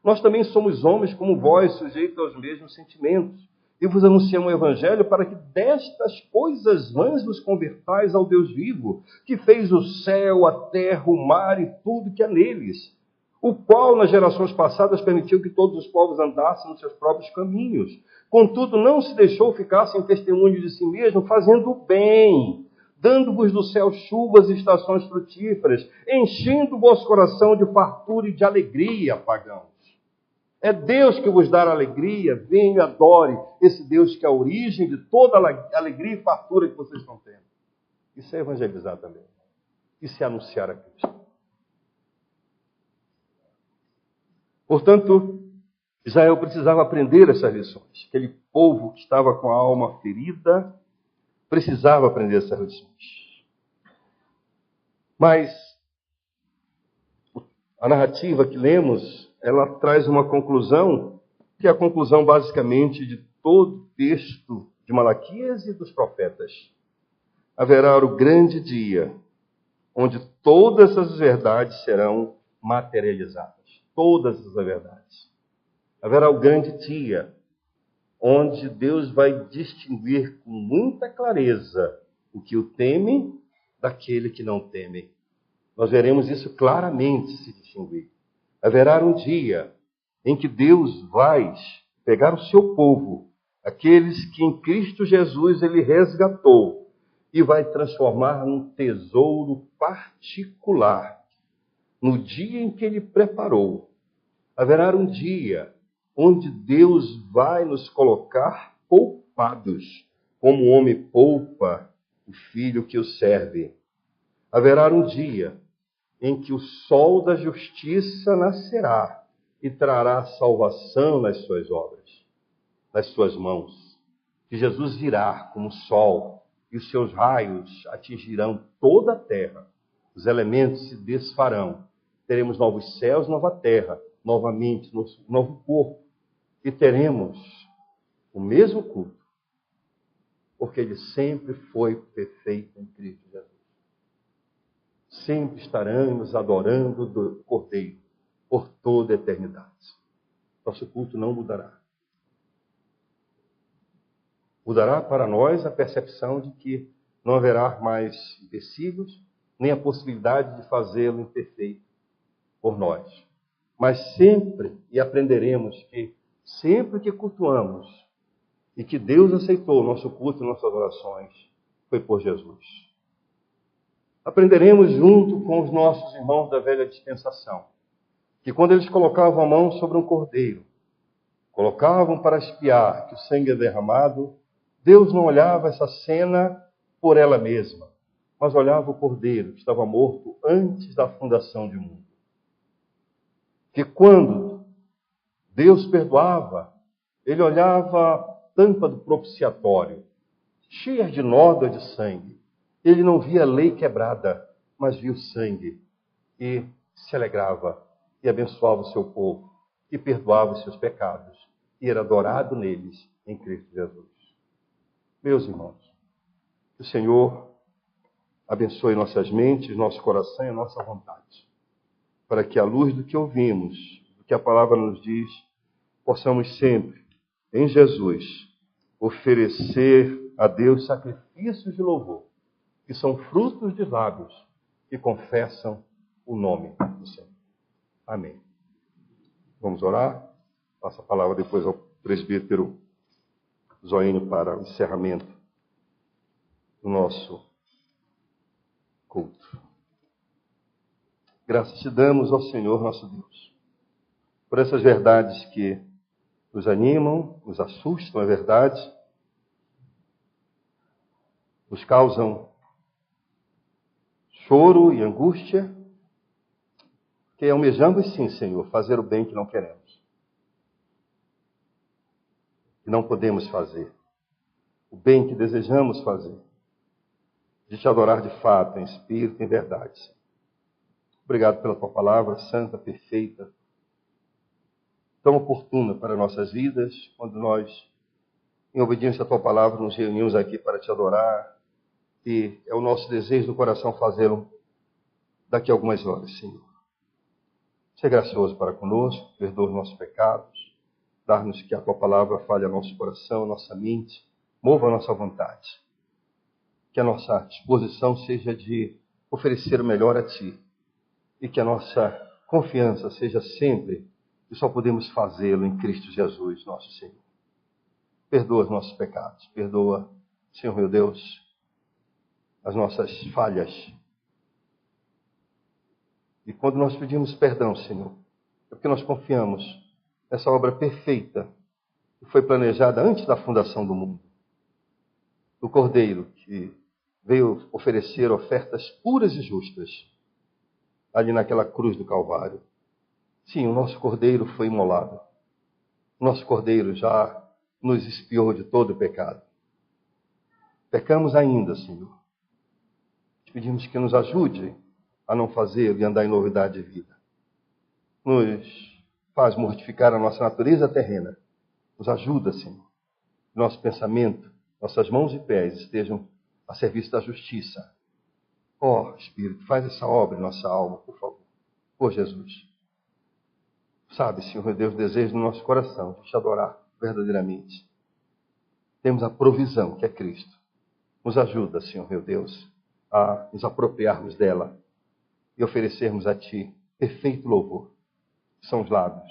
Nós também somos homens como vós, sujeitos aos mesmos sentimentos. E vos anunciamos o Evangelho para que destas coisas vãs vos convertais ao Deus vivo, que fez o céu, a terra, o mar e tudo que há neles, o qual nas gerações passadas permitiu que todos os povos andassem nos seus próprios caminhos. Contudo, não se deixou ficar sem testemunho de si mesmo, fazendo o bem, dando-vos do céu chuvas e estações frutíferas, enchendo o vosso coração de fartura e de alegria, pagãos. É Deus que vos dá alegria, venha e adore esse Deus que é a origem de toda a alegria e fartura que vocês estão tendo. Isso é evangelizar também. Isso é anunciar a Cristo. Portanto, Israel precisava aprender essas lições. Aquele povo que estava com a alma ferida precisava aprender essas lições. Mas a narrativa que lemos, ela traz uma conclusão, que é a conclusão basicamente de todo o texto de Malaquias e dos profetas. Haverá o grande dia, onde todas as verdades serão materializadas. Todas as verdades. Haverá o grande dia, onde Deus vai distinguir com muita clareza o que o teme daquele que não teme. Nós veremos isso claramente se distinguir. Haverá um dia em que Deus vai pegar o seu povo, aqueles que em Cristo Jesus Ele resgatou, e vai transformar num tesouro particular. No dia em que Ele preparou, haverá um dia onde Deus vai nos colocar poupados, como o homem poupa o filho que o serve. Haverá um dia em que o sol da justiça nascerá e trará salvação nas suas obras, nas suas mãos. Que Jesus virá como sol e os seus raios atingirão toda a terra. Os elementos se desfarão. Teremos novos céus, nova terra, novamente, novo corpo. E teremos o mesmo culto, porque ele sempre foi perfeito em Cristo Jesus. Sempre estaremos adorando o Cordeiro por toda a eternidade. Nosso culto não mudará. Mudará para nós a percepção de que não haverá mais empecilhos, nem a possibilidade de fazê-lo imperfeito por nós. Mas sempre, e aprenderemos que sempre que cultuamos e que Deus aceitou o nosso culto e nossas orações, foi por Jesus. Aprenderemos junto com os nossos irmãos da velha dispensação, que quando eles colocavam a mão sobre um cordeiro, colocavam para espiar que o sangue é derramado, Deus não olhava essa cena por ela mesma, mas olhava o cordeiro que estava morto antes da fundação do mundo. Que quando Deus perdoava, ele olhava a tampa do propiciatório, cheia de nódoa de sangue. Ele não via a lei quebrada, mas via o sangue e se alegrava e abençoava o seu povo e perdoava os seus pecados e era adorado neles em Cristo Jesus. Meus irmãos, que o Senhor abençoe nossas mentes, nosso coração e nossa vontade, para que à luz do que ouvimos, do que a palavra nos diz, possamos sempre, em Jesus, oferecer a Deus sacrifícios de louvor, que são frutos de lábios que confessam o nome do Senhor. Amém. Vamos orar? Passo a palavra depois ao presbítero Zoínio para o encerramento do nosso culto. Graças te damos ao Senhor nosso Deus, por essas verdades que nos animam, nos assustam, é verdade, nos causam choro e angústia, que almejamos sim, Senhor, fazer o bem que não queremos, que não podemos fazer, o bem que desejamos fazer, de te adorar de fato, em espírito e em verdade. Obrigado pela tua palavra santa, perfeita, tão oportuna para nossas vidas, quando nós, em obediência à tua palavra, nos reunimos aqui para te adorar, e é o nosso desejo do coração fazê-lo daqui a algumas horas, Senhor. Seja gracioso para conosco, perdoa os nossos pecados, dar-nos que a tua palavra fale ao nosso coração, à nossa mente, mova a nossa vontade. Que a nossa disposição seja de oferecer o melhor a ti, e que a nossa confiança seja sempre que só podemos fazê-lo em Cristo Jesus, nosso Senhor. Perdoa os nossos pecados, perdoa, Senhor meu Deus, as nossas falhas. E quando nós pedimos perdão, Senhor, é porque nós confiamos nessa obra perfeita que foi planejada antes da fundação do mundo. Do Cordeiro que veio oferecer ofertas puras e justas ali naquela cruz do Calvário. Sim, o nosso Cordeiro foi imolado. O nosso Cordeiro já nos expiou de todo o pecado. Pecamos ainda, Senhor. Te pedimos que nos ajude a não fazê-lo e andar em novidade de vida. Nos faz mortificar a nossa natureza terrena. Nos ajuda, Senhor. Nosso pensamento, nossas mãos e pés estejam a serviço da justiça. Ó, Espírito, faz essa obra em nossa alma, por favor. Por Jesus. Sabe, Senhor meu Deus, o desejo do nosso coração de te adorar verdadeiramente. Temos a provisão, que é Cristo. Nos ajuda, Senhor meu Deus, a nos apropriarmos dela e oferecermos a Ti perfeito louvor. São os lábios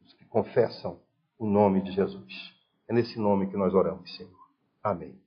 os que confessam o nome de Jesus. É nesse nome que nós oramos, Senhor. Amém.